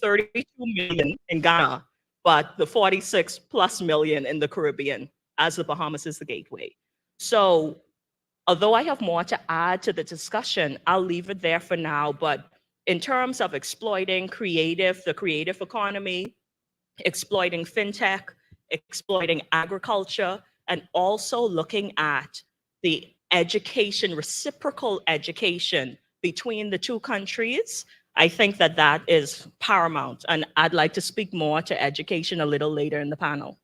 32 million in Ghana, but the 46 plus million in the Caribbean, as the Bahamas is the gateway. So although I have more to add to the discussion, I'll leave it there for now. But in terms of exploiting the creative economy, exploiting fintech, exploiting agriculture, and also looking at the education, reciprocal education between the two countries, I think that that is paramount. And I'd like to speak more to education a little later in the panel.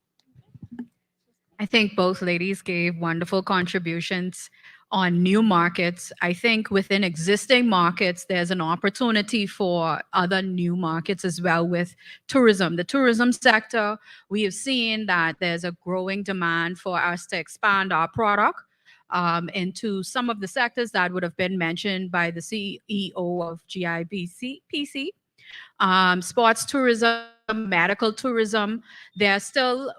I think both ladies gave wonderful contributions on new markets. I think within existing markets, there's an opportunity for other new markets as well with tourism. The tourism sector, we have seen that there's a growing demand for us to expand our product into some of the sectors that would have been mentioned by the CEO of GIBC, sports tourism, medical tourism.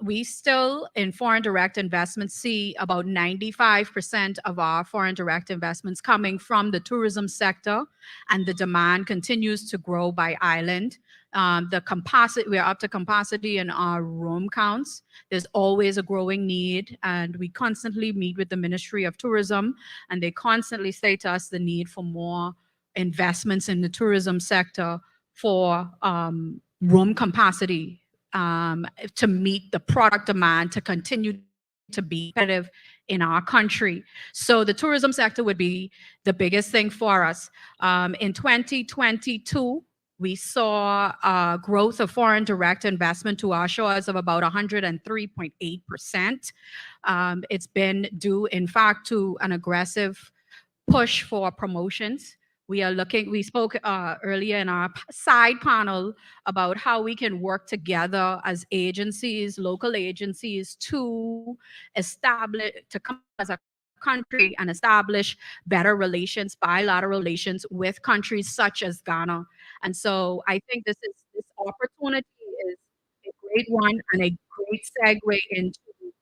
We still in foreign direct investments see about 95% of our foreign direct investments coming from the tourism sector, and the demand continues to grow by island. We're up to capacity in our room counts. There's always a growing need, and we constantly meet with the Ministry of Tourism, and they constantly say to us the need for more investments in the tourism sector for room capacity to meet the product demand to continue to be competitive in our country. So the tourism sector would be the biggest thing for us. In 2022, we saw growth of foreign direct investment to our shores of about 103.8%. It's been due, in fact, to an aggressive push for promotions. We spoke earlier in our side panel about how we can work together as agencies, local agencies, to come as a country and establish better relations, bilateral relations with countries such as Ghana. And so I think this opportunity is a great one and a great segue into new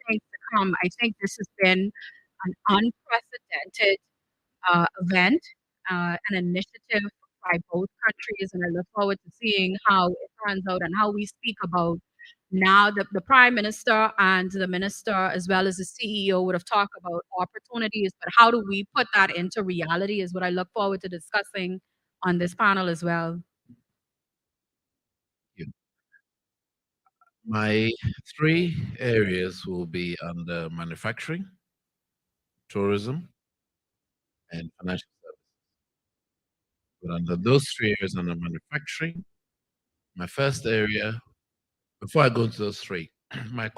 things to come. I think this has been an unprecedented event, an initiative by both countries, and I look forward to seeing how it turns out and how we speak about now. The Prime Minister and the Minister, as well as the CEO, would have talked about opportunities, but how do we put that into reality is what I look forward to discussing on this panel as well. My 3 areas will be under manufacturing, tourism, and financial services. But under those 3 areas under manufacturing, my first area, before I go into those 3, my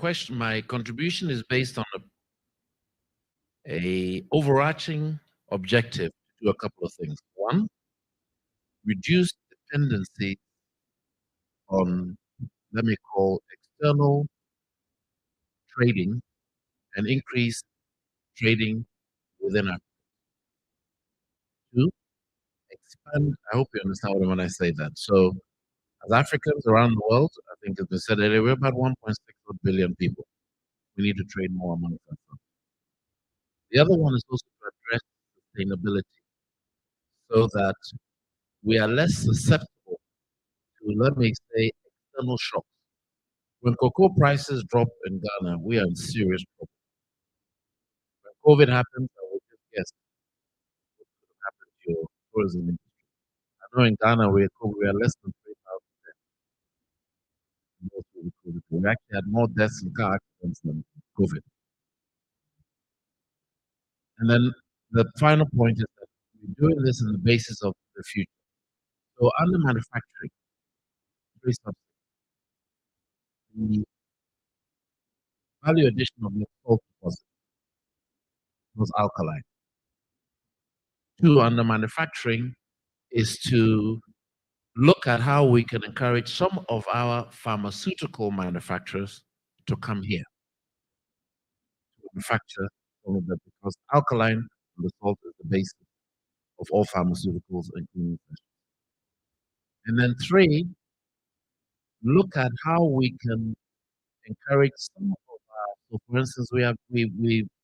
contribution is based on a overarching objective to do a couple of things. 1, reduce dependency on, let me call, external trading and increase trading within our 2, expand. I hope you understand what I mean when I say that. So as Africans around the world, I think as we said earlier, we're about 1.6 billion people. We need to trade more amongst ourselves. The other one is also to address sustainability so that we are less susceptible to, let me say, external shocks. When cocoa prices drop in Ghana, we are in serious trouble. When COVID happens, I would just guess what could have happened to your tourism industry. I know in Ghana we are less than 3,000 deaths. We actually had more deaths in car accidents than COVID. And then the final point is that we're doing this on the basis of the future. So under manufacturing, based on the value addition of your salt deposit was alkaline. 2, under manufacturing is to look at how we can encourage some of our pharmaceutical manufacturers to come here to manufacture some of that, because alkaline and the salt is the basis of all pharmaceuticals and cleaning solutions. And then 3, look at how we can encourage some of our, so for instance, we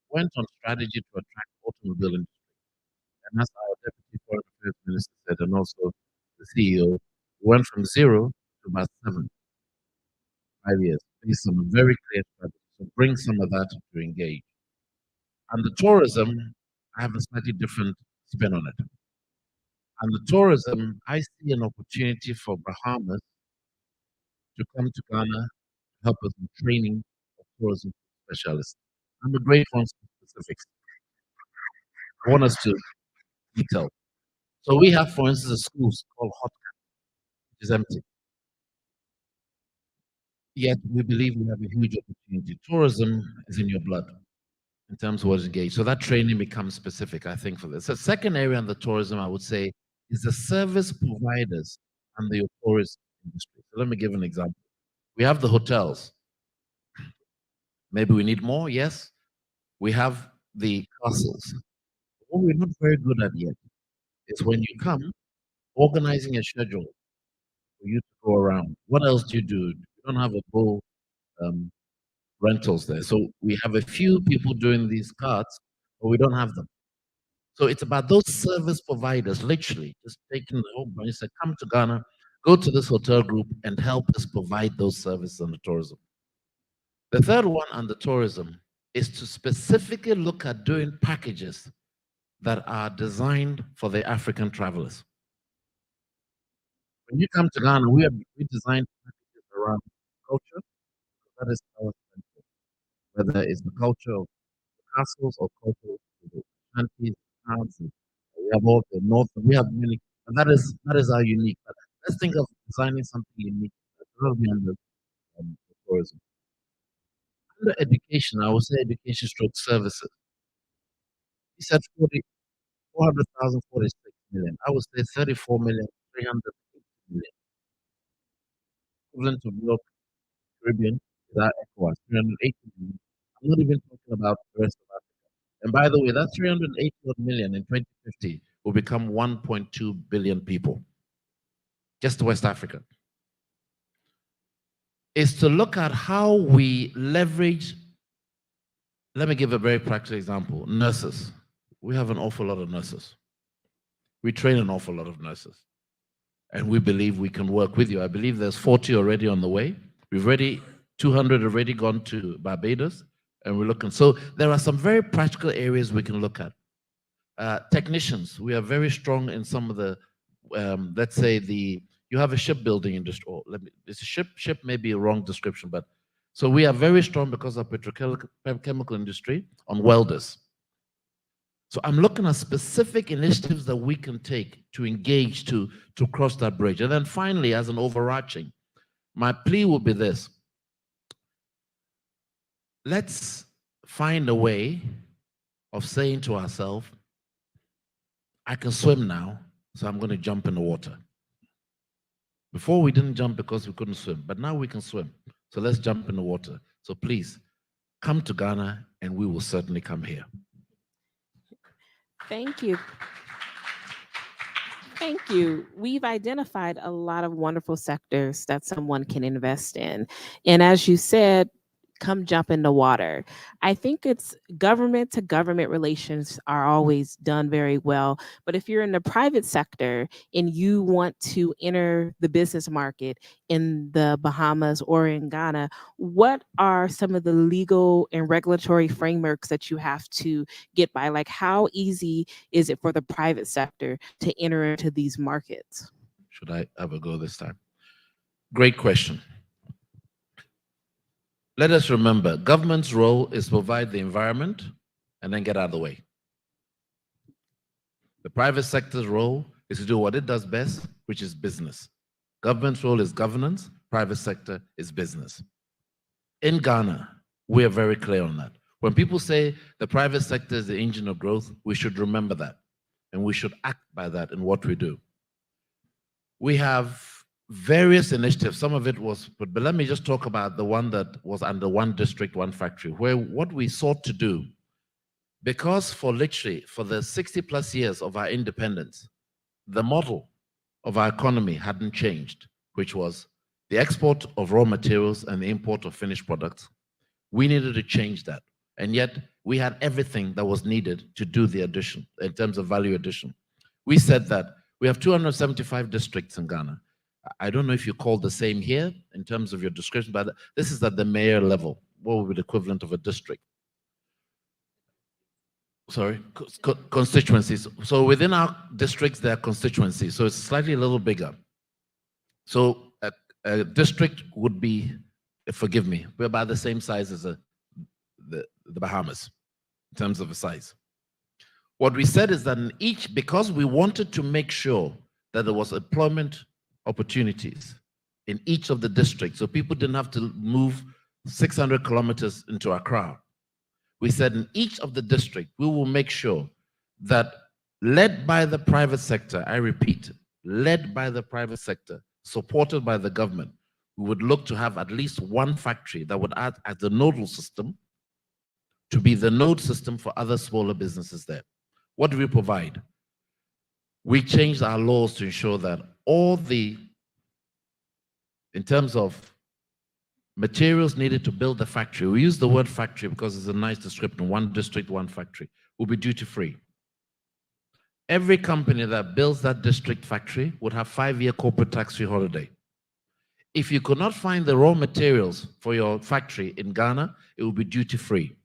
went on strategy to attract automobile industry. And as our Deputy Foreign Affairs Minister said, and also the CEO, We went from 0 to about 5 years, based on a very clear strategy. So bring some of that to engage. And the tourism, I have a slightly different spin on it. And the tourism, I see an opportunity for Bahamas to come to Ghana to help us with training of tourism specialists. I'm a great one for specifics. I want us to detail. So we have, for instance, a school called Hot Camp, which is empty. Yet we believe we have a huge opportunity. Tourism is in your blood in terms of what's engaged. So that training becomes specific, I think, for this. The second area on the tourism, I would say, is the service providers and the tourist industry. So let me give an example. We have the hotels. Maybe we need more, yes. We have the castles. What we're not very good at yet is when you come, organizing a schedule for you to go around. What else do? You don't have a full rentals there. So we have a few people doing these cards, but we don't have them. So it's about those service providers, literally just taking the whole bunch, say, come to Ghana, go to this hotel group and help us provide those services on the tourism. The third one on the tourism is to specifically look at doing packages that are designed for the African travelers. When you come to Ghana, we designed packages around culture. That is our center. Whether it's the culture of the castles or culture of the shanties, towns, we have all the north. We have many, and that is our unique. But let's think of designing something unique. That will be under tourism. Under education, I would say education stroke services. He said 400,000, 46 million. I would say 34 million, 380 million. Equivalent to Europe, Caribbean, is our ECOWAS, 380 million. I'm not even talking about the rest of Africa. And by the way, that 380 million in 2050 will become 1.2 billion people. Just West Africa. Is to look at how we leverage. Let me give a very practical example. Nurses. We have an awful lot of nurses. We train an awful lot of nurses. And we believe we can work with you. I believe there's 40 already on the way. We've already, 200 already gone to Barbados, and we're looking. So there are some very practical areas we can look at. Technicians, we are very strong in some of the, let's say you have a shipbuilding industry, or it's a ship may be a wrong description, but so we are very strong because of petrochemical industry on welders. So I'm looking at specific initiatives that we can take to engage to cross that bridge. And then finally, as an overarching, my plea will be this. Let's find a way of saying to ourselves, I can swim now, so I'm going to jump in the water. Before we didn't jump because we couldn't swim, but now we can swim. So let's jump in the water. So please, come to Ghana and we will certainly come here. Thank you. Thank you. We've identified a lot of wonderful sectors that someone can invest in. And as you said, come jump in the water. I think it's government to government relations are always done very well. But if you're in the private sector and you want to enter the business market in the Bahamas or in Ghana, what are some of the legal and regulatory frameworks that you have to get by? Like, how easy is it for the private sector to enter into these markets? Should I have a go this time? Great question. Let us remember, government's role is to provide the environment and then get out of the way. The private sector's role is to do what it does best, which is business. Government's role is governance, private sector is business. In Ghana, we are very clear on that. When people say the private sector is the engine of growth, we should remember that. And we should act by that in what we do. We have various initiatives. Some of it was, but let me just talk about the one that was under one district, one factory, where what we sought to do, because for the 60 plus years of our independence, the model of our economy hadn't changed, which was the export of raw materials and the import of finished products. We needed to change that. And yet we had everything that was needed to do the addition in terms of value addition. We said that we have 275 districts in Ghana. I don't know if you call the same here in terms of your description, but this is at the mayor level. What would be the equivalent of a district? Sorry, constituencies. So within our districts, there are constituencies. So it's slightly a little bigger. So a district would be, forgive me, we're about the same size as the Bahamas in terms of the size. What we said is that in each, because we wanted to make sure that there was employment opportunities in each of the districts, so people didn't have to move 600 kilometers into Accra. We said in each of the districts, we will make sure that led by the private sector, I repeat, led by the private sector, supported by the government, we would look to have at least one factory that would act as the nodal system to be the node system for other smaller businesses there. What do we provide? We changed our laws to ensure that all the, in terms of materials needed to build the factory, we use the word factory because it's a nice description, one district, one factory, will be duty-free. Every company that builds that district factory would have 5-year corporate tax-free holiday. If you could not find the raw materials for your factory in Ghana, it will be duty-free.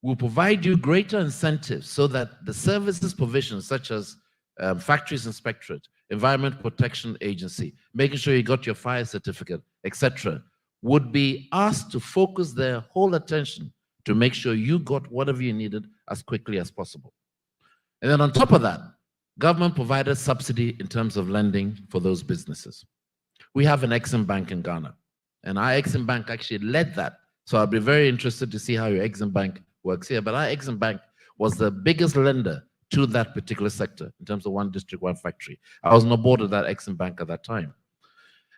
We'll provide you greater incentives so that the services provisions such as factories inspectorate, Environment Protection Agency, making sure you got your fire certificate, etc., would be asked to focus their whole attention to make sure you got whatever you needed as quickly as possible. And then on top of that, government provided subsidy in terms of lending for those businesses. We have an Exim Bank in Ghana, and our Exim Bank actually led that. So I'll be very interested to see how your Exim Bank works here. But our Exim Bank was the biggest lender to that particular sector in terms of one district, one factory. I was on the board of that Exim Bank at that time.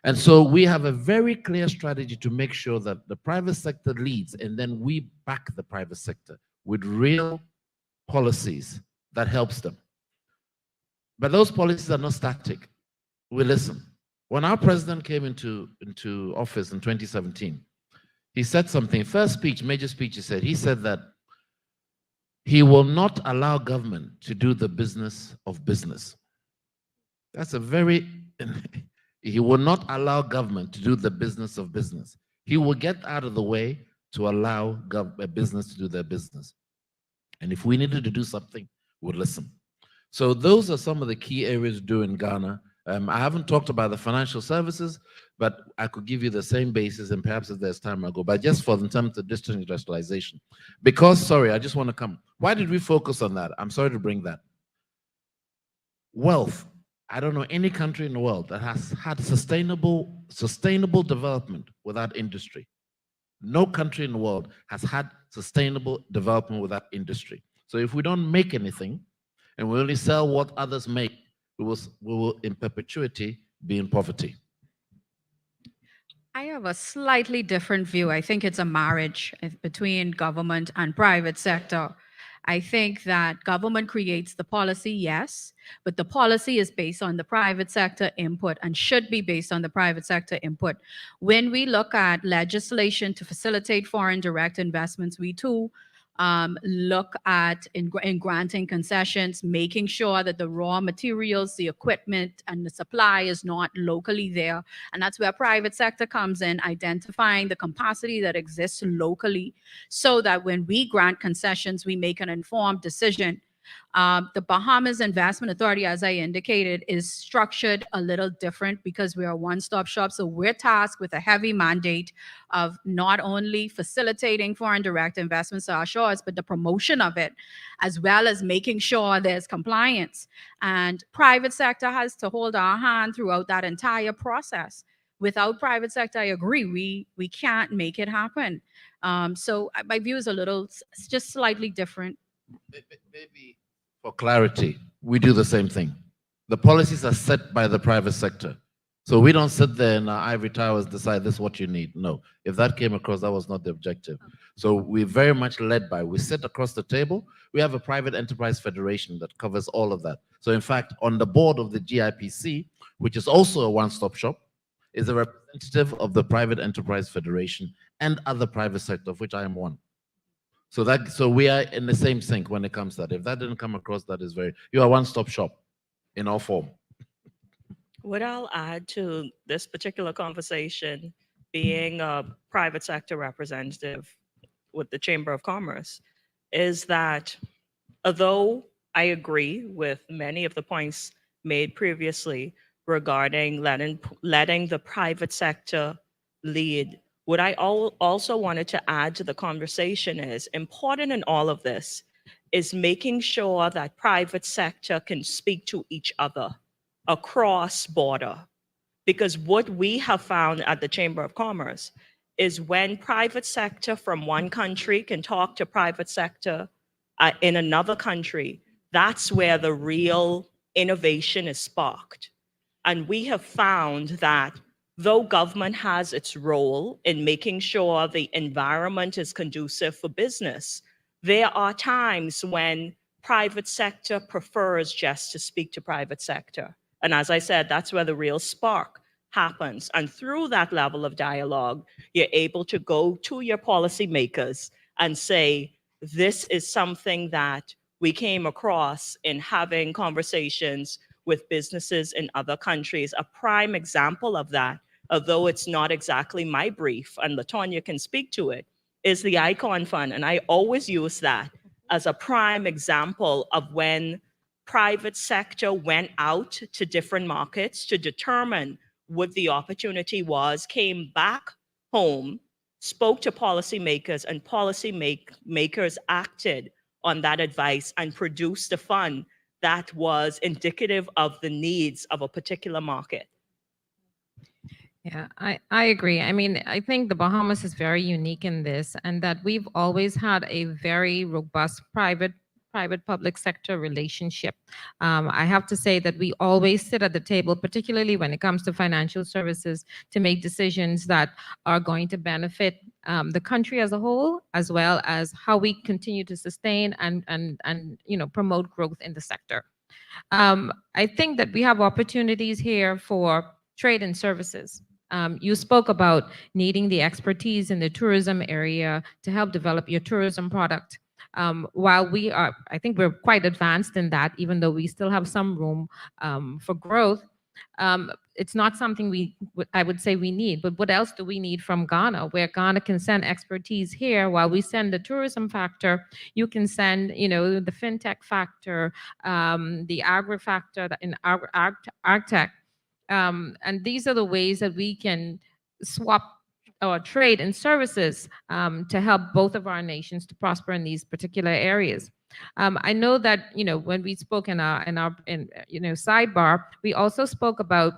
And so we have a very clear strategy to make sure that the private sector leads, and then we back the private sector with real policies that helps them. But those policies are not static. We listen. When our president came into office in 2017, he said something, first speech, major speech he said that he will not allow government to do the business of business. That's a very, he will not allow government to do the business of business. He will get out of the way to allow a business to do their business. And if we needed to do something, we'd listen. So those are some of the key areas to do in Ghana. I haven't talked about the financial services, but I could give you the same basis, and perhaps if there's time I'll go. But just for in terms of district industrialization, because, sorry, I just want to come. Why did we focus on that? I'm sorry to bring that. Wealth. I don't know any country in the world that has had sustainable development without industry. No country in the world has had sustainable development without industry. So if we don't make anything, and we only sell what others make, we will in perpetuity be in poverty. I have a slightly different view. I think it's a marriage between government and private sector. I think that government creates the policy, yes, but the policy is based on the private sector input and should be based on the private sector input. When we look at legislation to facilitate foreign direct investments, we too look at in granting concessions, making sure that the raw materials, the equipment, and the supply is not locally there. And that's where private sector comes in, identifying the capacity that exists locally so that when we grant concessions, we make an informed decision. The Bahamas Investment Authority, as I indicated, is structured a little different because we're a one-stop shop. So we're tasked with a heavy mandate of not only facilitating foreign direct investments to our shores, but the promotion of it, as well as making sure there's compliance. And private sector has to hold our hand throughout that entire process. Without private sector, I agree, we can't make it happen. So my view is a little, just slightly different. Maybe for clarity, we do the same thing. The policies are set by the private sector. So we don't sit there in our ivory towers decide this is what you need. No, if that came across, that was not the objective. So we're very much led by, we sit across the table. We have a private enterprise federation that covers all of that. So in fact, on the board of the GIPC, which is also a one-stop shop, is a representative of the private enterprise federation and other private sector, of which I am one. So we are in the same sync when it comes to that. If that didn't come across, that is very, you are one-stop shop in all form. What I'll add to this particular conversation, being a private sector representative with the Chamber of Commerce, is that although I agree with many of the points made previously regarding letting the private sector lead, what I also wanted to add to the conversation is important in all of this is making sure that private sector can speak to each other across border. Because what we have found at the Chamber of Commerce is when private sector from one country can talk to private sector in another country, that's where the real innovation is sparked. And we have found that though government has its role in making sure the environment is conducive for business, there are times when private sector prefers just to speak to private sector. And as I said, that's where the real spark happens. And through that level of dialogue, you're able to go to your policymakers and say, this is something that we came across in having conversations with businesses in other countries. A prime example of that, although it's not exactly my brief, and LaTonya can speak to it, is the Icon Fund. And I always use that as a prime example of when private sector went out to different markets to determine what the opportunity was, came back home, spoke to policymakers, and policymakers acted on that advice and produced a fund that was indicative of the needs of a particular market. Yeah, I agree. I mean, I think the Bahamas is very unique in this, and that we've always had a very robust private-public sector relationship. I have to say that we always sit at the table, particularly when it comes to financial services, to make decisions that are going to benefit the country as a whole, as well as how we continue to sustain and promote growth in the sector. I think that we have opportunities here for trade and services. You spoke about needing the expertise in the tourism area to help develop your tourism product. While I think we're quite advanced in that, even though we still have some room for growth, it's not something I would say we need. But what else do we need from Ghana, where Ghana can send expertise here while we send the tourism factor? You can send, the fintech factor, the agri factor in agtech. And these are the ways that we can swap our trade and services to help both of our nations to prosper in these particular areas. I know that when we spoke in our sidebar, we also spoke about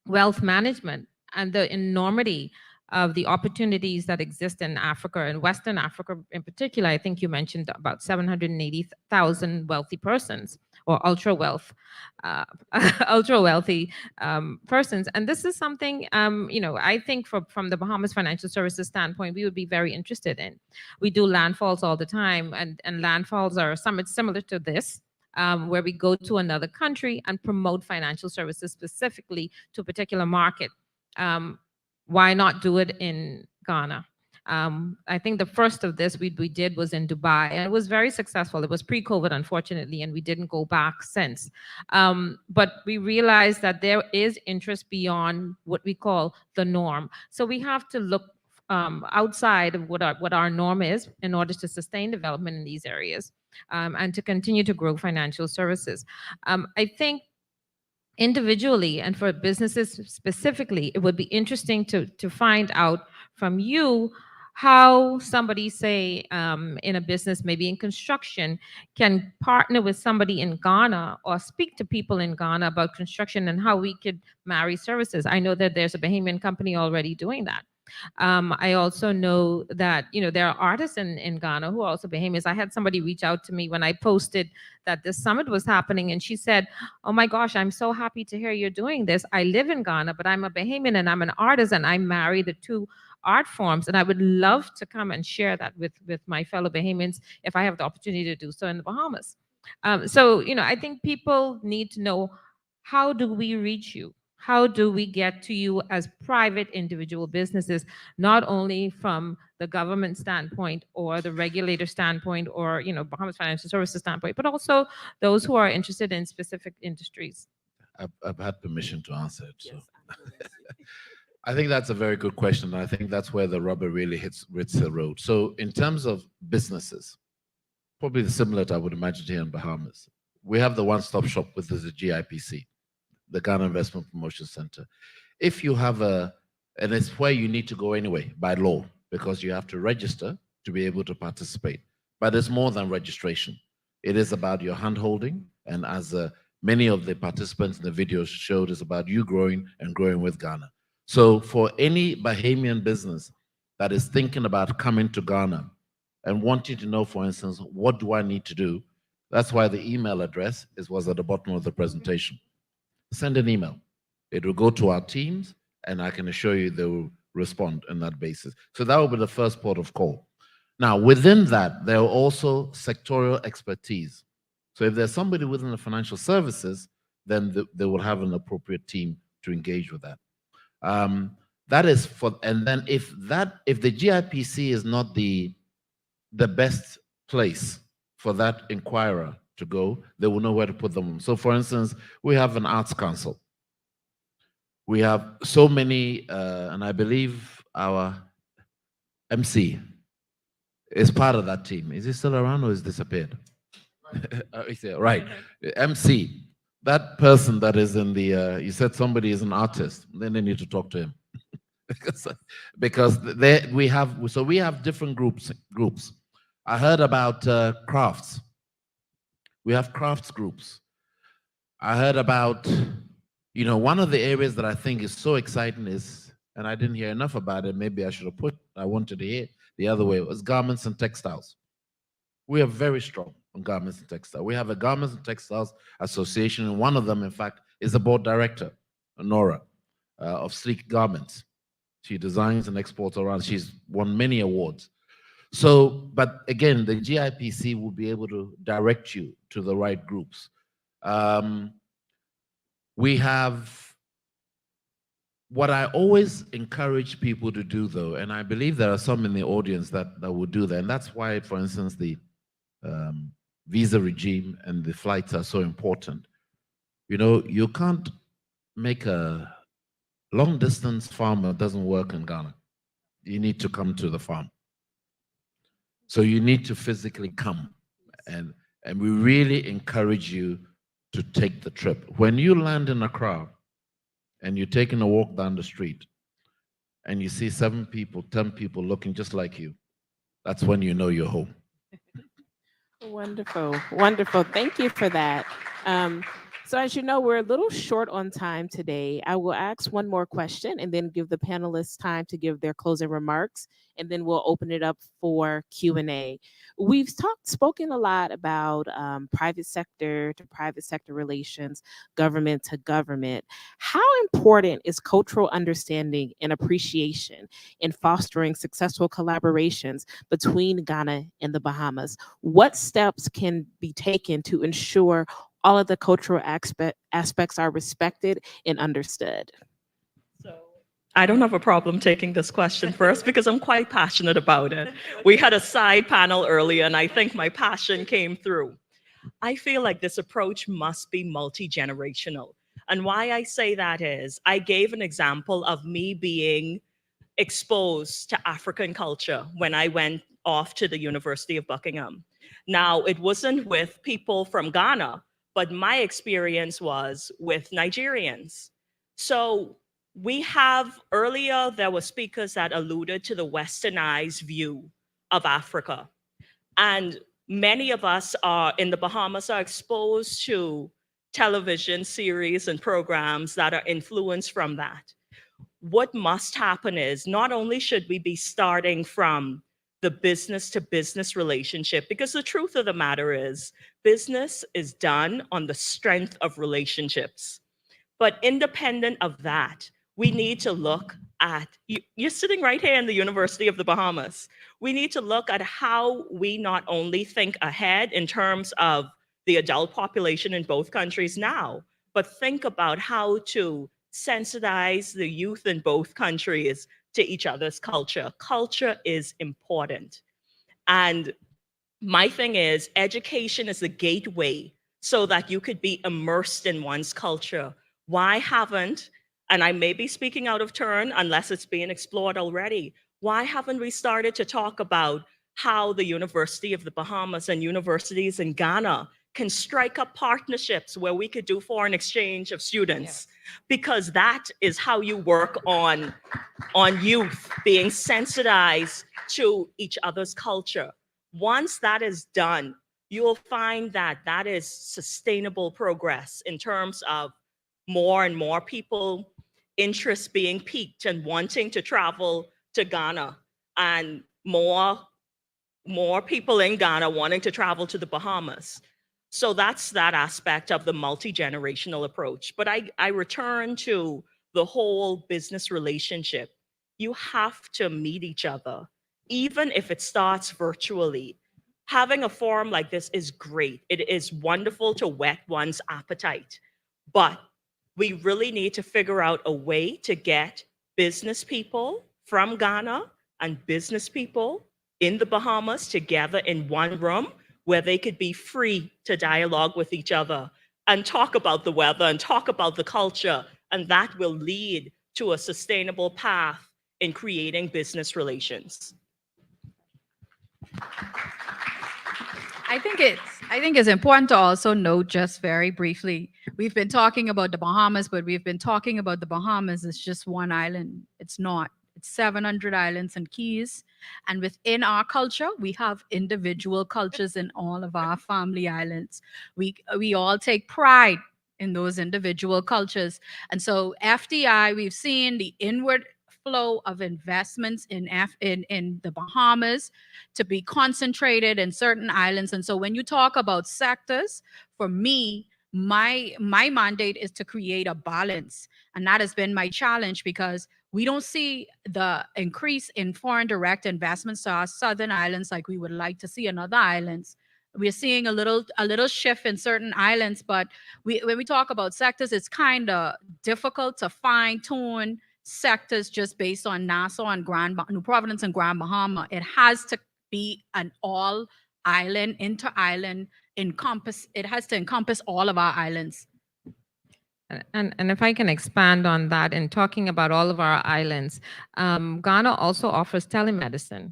wealth management and the enormity of the opportunities that exist in Africa and Western Africa in particular. I think you mentioned about 780,000 wealthy persons, or ultra wealthy persons. And this is something, I think from the Bahamas financial services standpoint, we would be very interested in. We do landfalls all the time, and landfalls are summits similar to this, where we go to another country and promote financial services specifically to a particular market. Why not do it in Ghana? I think the first of this we did was in Dubai, and it was very successful. It was pre-COVID, unfortunately, and we didn't go back since. But we realized that there is interest beyond what we call the norm. So we have to look outside of what our norm is in order to sustain development in these areas and to continue to grow financial services. I think individually and for businesses specifically, it would be interesting to find out from you how somebody, say, in a business, maybe in construction, can partner with somebody in Ghana or speak to people in Ghana about construction and how we could marry services. I know that there's a Bahamian company already doing that. I also know that, there are artists in Ghana who are also Bahamians. I had somebody reach out to me when I posted that this summit was happening, and she said, "Oh my gosh, I'm so happy to hear you're doing this. I live in Ghana, but I'm a Bahamian and I'm an artist, and I marry the two art forms, and I would love to come and share that with my fellow Bahamians if I have the opportunity to do so in the Bahamas." So, I think people need to know, how do we reach you? How do we get to you as private individual businesses, not only from the government standpoint or the regulator standpoint or, Bahamas Financial Services standpoint, but also those who are interested in specific industries? I've had permission to answer it. So. Yes, absolutely. I think that's a very good question. I think that's where the rubber really hits the road. So in terms of businesses, probably similar to, I would imagine, here in Bahamas, we have the one-stop shop with the GIPC, the Ghana Investment Promotion Center. If you have and it's where you need to go anyway by law, because you have to register to be able to participate. But it's more than registration. It is about your hand-holding, and as many of the participants in the video showed, it's about you growing and growing with Ghana. So for any Bahamian business that is thinking about coming to Ghana and wanting to know, for instance, what do I need to do? That's why the email address was at the bottom of the presentation. Send an email. It will go to our teams, and I can assure you they will respond on that basis. So that will be the first port of call. Now, within that, there are also sectorial expertise. So if there's somebody within the financial services, then they will have an appropriate team to engage with that. That is for, and then if the GIPC is not the best place for that inquirer to go, they will know where to put them. So for instance, we have an arts council. We have so many, and I believe our MC is part of that team. Is he still around or has disappeared? Right. MC, that person that is in the, you said somebody is an artist, then they need to talk to him. because we have different groups. I heard about crafts. We have crafts groups. I heard about, one of the areas that I think is so exciting is, and I didn't hear enough about it, maybe I should have I wanted to hear the other way, was garments and textiles. We are very strong on garments and textiles. We have a Garments and Textiles Association, and one of them, in fact, is the board director, Nora, of Sleek Garments. She designs and exports around. She's won many awards. So, but again, the GIPC will be able to direct you to the right groups. We have, what I always encourage people to do, though, and I believe there are some in the audience that would do that, and that's why, for instance, the visa regime and the flights are so important. You can't make a long-distance farmer doesn't work in Ghana. You need to come to the farm. So you need to physically come, and we really encourage you to take the trip. When you land in Accra and you're taking a walk down the street and you see 7 people, 10 people looking just like you, that's when you know you're home. Wonderful, wonderful. Thank you for that. So as you know, we're a little short on time today. I will ask one more question and then give the panelists time to give their closing remarks, and then we'll open it up for Q&A. We've spoken a lot about private sector to private sector relations, government to government. How important is cultural understanding and appreciation in fostering successful collaborations between Ghana and the Bahamas? What steps can be taken to ensure all of the cultural aspects are respected and understood? So I don't have a problem taking this question first because I'm quite passionate about it. We had a side panel earlier, and I think my passion came through. I feel like this approach must be multi-generational. And why I say that is, I gave an example of me being exposed to African culture when I went off to the University of Buckingham. Now, it wasn't with people from Ghana, but my experience was with Nigerians. So we have, earlier there were speakers that alluded to the westernized view of Africa. And many of us are in the Bahamas are exposed to television series and programs that are influenced from that. What must happen is not only should we be starting from the business to business relationship, because the truth of the matter is business is done on the strength of relationships. But independent of that, we need to look at, you're sitting right here in the University of the Bahamas. We need to look at how we not only think ahead in terms of the adult population in both countries now, but think about how to sensitize the youth in both countries to each other's culture. Culture is important. And my thing is, education is the gateway so that you could be immersed in one's culture Why haven't, and I may be speaking out of turn unless it's being explored already, why haven't we started to talk about how the University of the Bahamas and universities in Ghana can strike up partnerships where we could do foreign exchange of students? Because that is how you work on youth being sensitized to each other's culture. Once that is done, you will find that that is sustainable progress in terms of more and more people interest being piqued and wanting to travel to Ghana, and more people in Ghana wanting to travel to the Bahamas. So that's that aspect of the multi-generational approach. But I return to the whole business relationship. You have to meet each other, even if it starts virtually. Having a forum like this is great. It is wonderful to whet one's appetite, but we really need to figure out a way to get business people from Ghana and business people in the Bahamas together in one room where they could be free to dialogue with each other and talk about the weather and talk about the culture. And that will lead to a sustainable path in creating business relations. I think it's important to also note, just very briefly, we've been talking about the Bahamas, but we've been talking about the Bahamas as just one island. It's not. It's 700 islands and keys. And within our culture, we have individual cultures in all of our family islands. We all take pride in those individual cultures. And so FDI, we've seen the inward flow of investments in the Bahamas to be concentrated in certain islands. And so when you talk about sectors, for me, my mandate is to create a balance. And that has been my challenge, because we don't see the increase in foreign direct investments to our southern islands like we would like to see in other islands. We're seeing a little shift in certain islands, but when we talk about sectors, it's kind of difficult to fine tune sectors just based on Nassau and New Providence and Grand Bahama. It has to be an all island, inter-island encompass. It has to encompass all of our islands. And if I can expand on that, in talking about all of our islands, Ghana also offers telemedicine.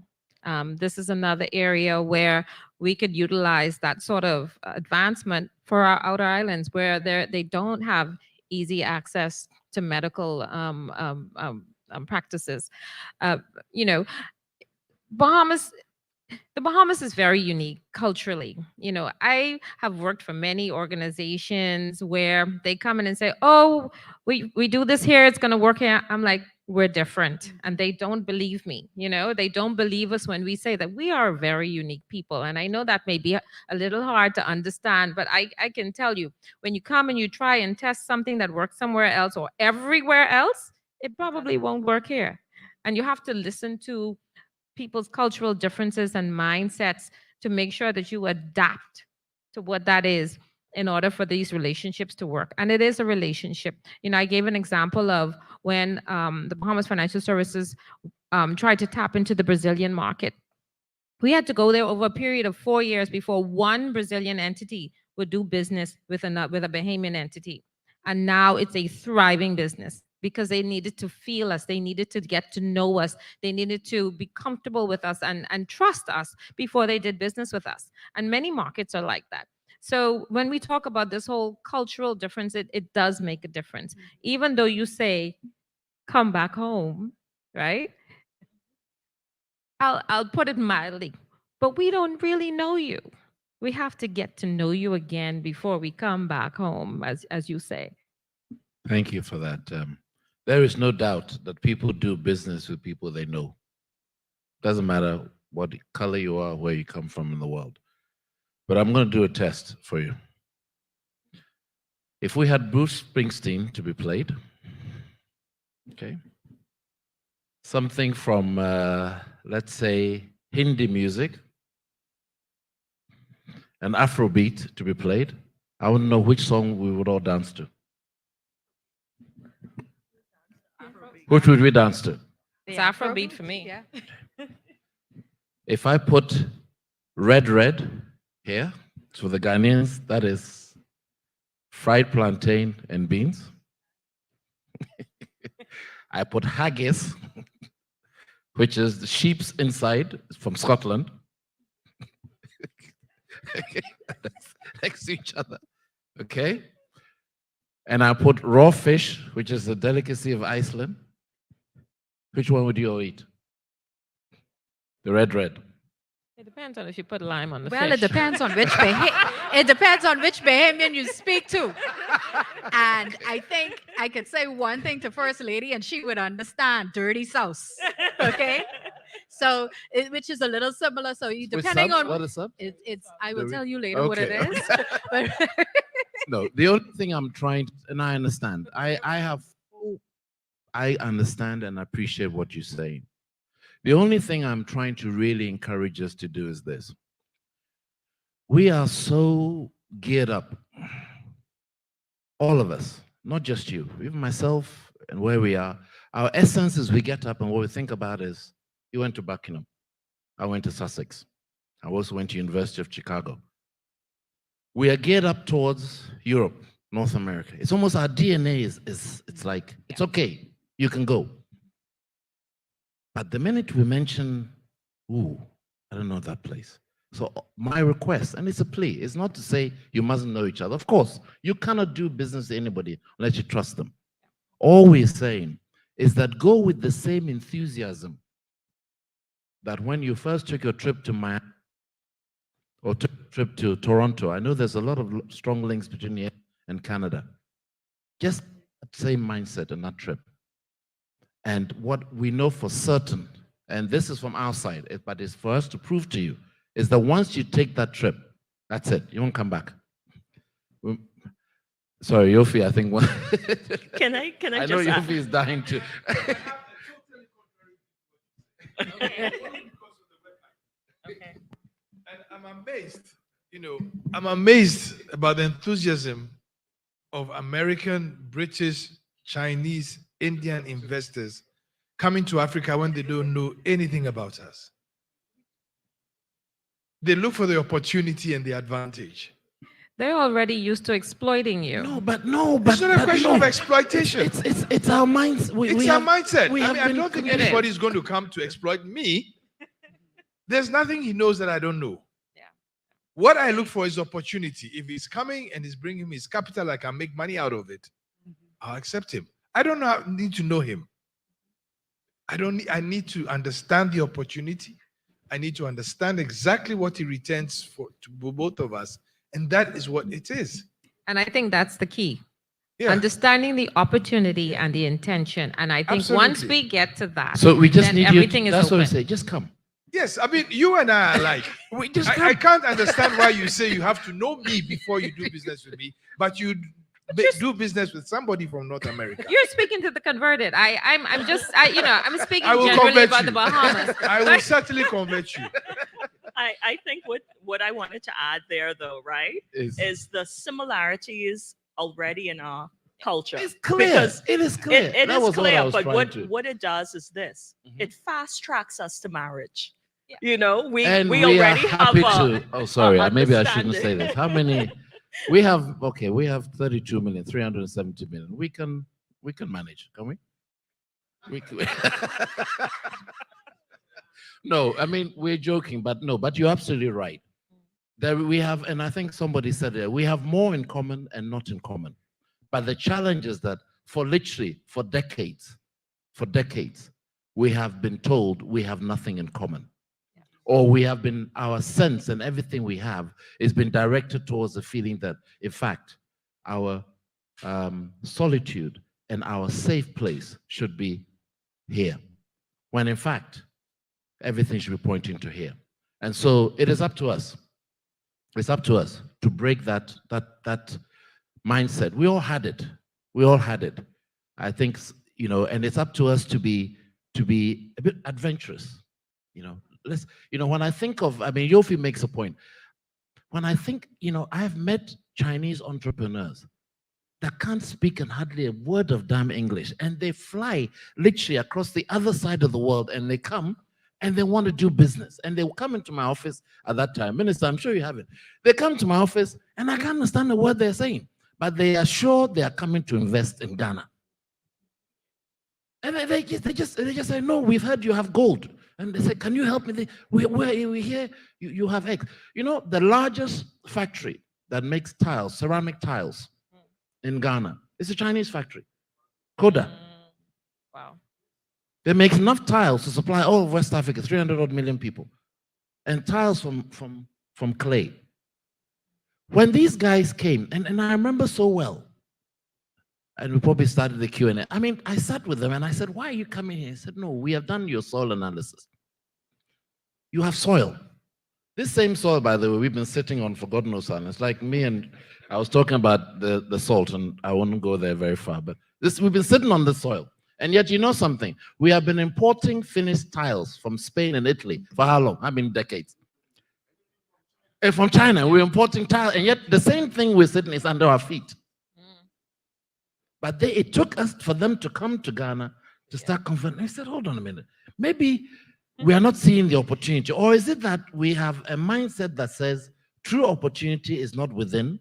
This is another area where we could utilize that sort of advancement for our outer islands, where they don't have easy access to medical practices. The Bahamas is very unique culturally. I have worked for many organizations where they come in and say, oh, we do this here, it's going to work here. I'm like, we're different. And they don't believe me. They don't believe us when we say that we are very unique people. And I know that may be a little hard to understand, but I can tell you, when you come and you try and test something that works somewhere else or everywhere else, it probably won't work here. And you have to listen to people's cultural differences and mindsets to make sure that you adapt to what that is in order for these relationships to work. And it is a relationship. I gave an example of when the Bahamas Financial Services tried to tap into the Brazilian market. We had to go there over a period of 4 years before one Brazilian entity would do business with a Bahamian entity. And now it's a thriving business, because they needed to feel us. They needed to get to know us. They needed to be comfortable with us and trust us before they did business with us. And many markets are like that. So when we talk about this whole cultural difference, it does make a difference. Even though you say, come back home, right? I'll put it mildly, but we don't really know you. We have to get to know you again before we come back home, as you say. Thank you for that. There is no doubt that people do business with people they know. Doesn't matter what color you are, where you come from in the world. But I'm going to do a test for you. If we had Bruce Springsteen to be played, okay, something from, let's say, Hindi music, an Afrobeat to be played, I want to know which song we would all dance to. Which would we dance to? It's Afrobeat for me. Yeah. If I put red here, for the Ghanaians, that is fried plantain and beans. I put haggis, which is the sheep's inside from Scotland, next to each other. Okay? And I put raw fish, which is a delicacy of Iceland. Which one would you all eat? The red. It depends on if you put lime on the Well, fish. it depends on which it depends on which Bahamian you speak to. And I think I could say one thing to First Lady, and she would understand: dirty sauce. Okay, so which is a little similar. So you, depending on what is up? it's, I will tell you later what it Okay. is. But No, the only thing I'm trying, and I understand. I understand and appreciate what you're saying. The only thing I'm trying to really encourage us to do is this. We are so geared up, all of us, not just you, even myself and where we are. Our essence is we get up and what we think about is, you went to Buckingham, I went to Sussex, I also went to University of Chicago. We are geared up towards Europe, North America. It's almost our DNA it's like, it's okay, you can go. But the minute we mention, ooh, I don't know that place. So my request, and it's a plea, is not to say you mustn't know each other. Of course, you cannot do business with anybody unless you trust them. All we're saying is that go with the same enthusiasm that when you first took your trip to Miami or took a trip to Toronto, I know there's a lot of strong links between here and Canada. Just that same mindset on that trip. And what we know for certain, and this is from our side, but it's for us to prove to you, is that once you take that trip, that's it. You won't come back. Sorry, Yofi, I think one. Can I I just know add? Yofi is dying to. Okay. And I'm amazed, I'm amazed about the enthusiasm of American, British, Chinese, Indian investors coming to Africa when they don't know anything about us. They look for the opportunity and the advantage. They're already used to exploiting you. No, but It's not a question of exploitation. It's our minds. It's our mindset. I don't think committed. anybody is going to come to exploit me. There's nothing he knows that I don't know. Yeah. What I look for is opportunity. If he's coming and he's bringing me his capital, I can make money out of it. I'll accept him. I don't need to know him. I need to understand the opportunity. I need to understand exactly what he returns to both of us. And that is what it is. And I think that's the key. Yeah. Understanding the opportunity and the intention. And I think once Absolutely. we get to that, So we just then need everything you. is That's what I open. say. Just come. Yes, I mean, you and I are like, We just I come. can't understand why you say you have to know me before you do business with me, but you do business with somebody from North America. You're speaking to the converted. I'm speaking I will generally convert about you. the Bahamas. I will certainly convert you. I think what I wanted to add there, though, right, is the similarities already in our culture. It's clear. Because It is clear. it That is was what I clear, was but trying to. what it does is this: Mhm. it fast tracks us to marriage. Yeah. You know, we And already are have happy a, to. Oh, sorry. Maybe I shouldn't understanding. say this. How many? We have 32 million, 370 million. We can manage, can we? We can. No, I mean we're joking, but no. But you're absolutely right. There we have, and I think somebody said it. We have more in common and not in common. But the challenge is that for decades, we have been told we have nothing in common. Or we have been, our sense and everything we have has been directed towards the feeling that, in fact, our solitude and our safe place should be here. When in fact, everything should be pointing to here. And so it is up to us. It's up to us to break that mindset. We all had it. I think, and it's up to us to be a bit adventurous. When I think of, Yofi makes a point. When I think, I've met Chinese entrepreneurs that can't speak and hardly a word of damn English, and they fly literally across the other side of the world, and they come and they want to do business, and they will come into my office at that time. Minister, I'm sure you have it. They come to my office, and I can't understand the word they're saying, but they are sure they are coming to invest in Ghana. And they just say, no, we've heard you have gold. And they say, can you help me? We hear you have eggs. You know, the largest factory that makes tiles, ceramic tiles in Ghana is a Chinese factory, Koda. Wow. They make enough tiles to supply all of West Africa, 300 odd million people, and tiles from clay. When these guys came, and I remember so well, and we probably started the Q&A. I mean, I sat with them and I said, why are you coming here? He said, no, we have done your soil analysis. You have soil. This same soil, by the way, we've been sitting on for God knows how long. It's like me and I was talking about the salt, and I won't go there very far, but we've been sitting on the soil. And yet, you know something? We have been importing finished tiles from Spain and Italy for how long? I mean, decades. And from China, we're importing tiles, and yet the same thing we're sitting is under our feet. But it took us for them to come to Ghana to start confronting. I said, hold on a minute. Maybe we are not seeing the opportunity. Or is it that we have a mindset that says true opportunity is not within,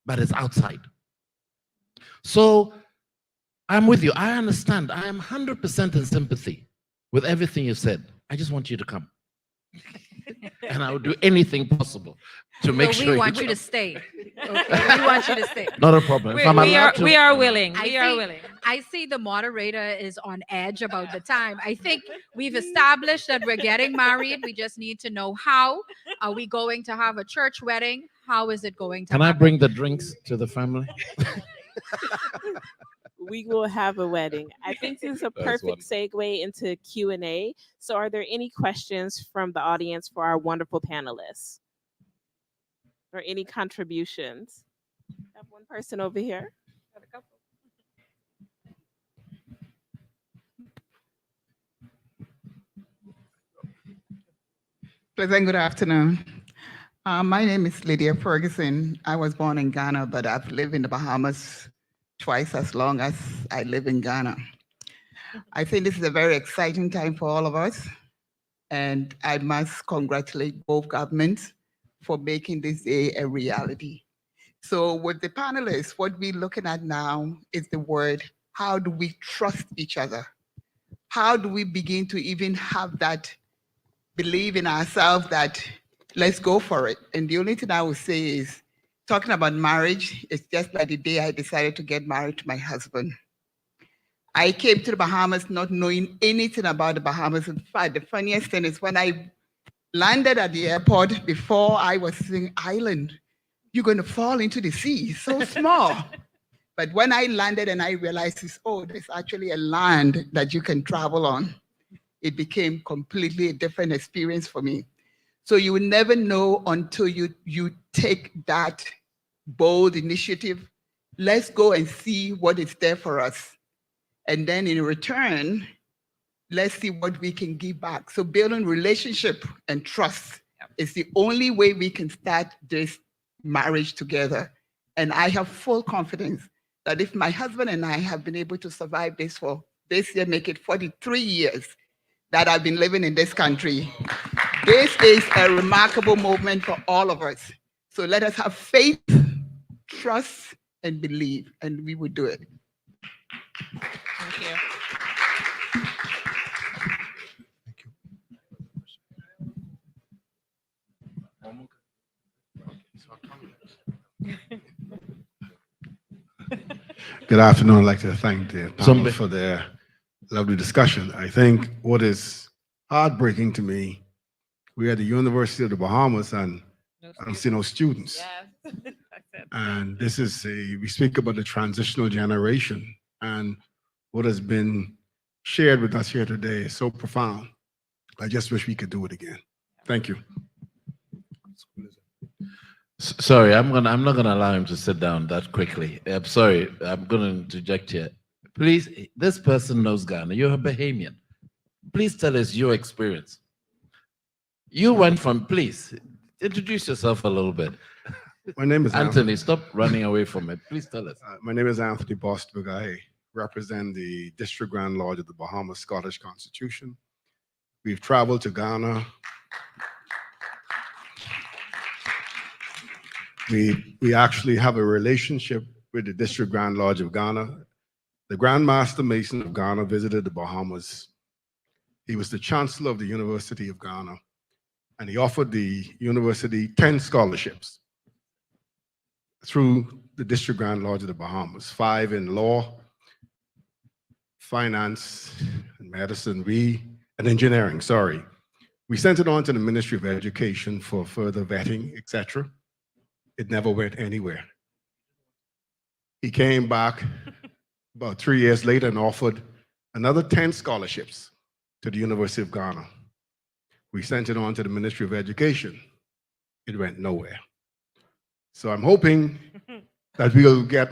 but it's outside? So I'm with you. I understand. I am 100% in sympathy with everything you said. I just want you to come. And I will do anything possible to make sure we want you to stay. Okay, we want you to stay. Not a problem. If I'm allowed to- We are willing. I We are see- willing. I see the moderator is on edge about the time. I think we've established that we're getting married. We just need to know how. Are we going to have a church wedding? How is it going to Can I happen? bring the drinks to the family? We will have a wedding. I think this is a That's perfect segue into Q&A. So are there any questions from the audience for our wonderful panelists? Or any contributions? I have one person over here. Got a couple. Pleasant good afternoon. My name is Lydia Ferguson. I was born in Ghana, but I've lived in the Bahamas twice as long as I live in Ghana. I think this is a very exciting time for all of us, and I must congratulate both governments for making this day a reality. So with the panelists, what we're looking at now is the word, how do we trust each other? How do we begin to even have that believe in ourselves that let's go for it? And the only thing I would say is, talking about marriage, it's just like the day I decided to get married to my husband. I came to the Bahamas not knowing anything about the Bahamas. In fact, the funniest thing is when I landed at the airport, before I was saying, island, you're going to fall into the sea, so small. But when I landed and I realized, there's actually a land that you can travel on, it became completely a different experience for me. So you will never know until you take that bold initiative. Let's go and see what is there for us. And then in return, let's see what we can give back. So building relationship and trust is the only way we can start this marriage together. And I have full confidence that if my husband and I have been able to survive this for this year, make it 43 years that I've been living in this country, this is a remarkable moment for all of us. So let us have faith, trust, and believe, and we will do it. Thank you. Good afternoon. I'd like to thank the panel for their lovely discussion. I think what is heartbreaking to me, we're at the University of the Bahamas and I don't see no students. Yes. And this is we speak about the transitional generation, and what has been shared with us here today is so profound. I just wish we could do it again. Thank you. Sorry, I'm not gonna allow him to sit down that quickly. I'm sorry, I'm gonna interject here. Please, this person knows Ghana. You're a Bahamian. Please tell us your experience. You went from, please, introduce yourself a little bit. My name is Anthony, stop running away from it. Please tell us. My name is Anthony Bostwick. Represent the District Grand Lodge of the Bahamas Scottish Constitution. We've traveled to Ghana. We actually have a relationship with the District Grand Lodge of Ghana. The Grand Master Mason of Ghana visited the Bahamas. He was the Chancellor of the University of Ghana, and he offered the university 10 scholarships through the District Grand Lodge of the Bahamas, 5 in law, finance, and medicine, and engineering, sorry. We sent it on to the Ministry of Education for further vetting, etc. It never went anywhere. He came back about 3 years later and offered another 10 scholarships to the University of Ghana. We sent it on to the Ministry of Education. It went nowhere. So I'm hoping that we'll get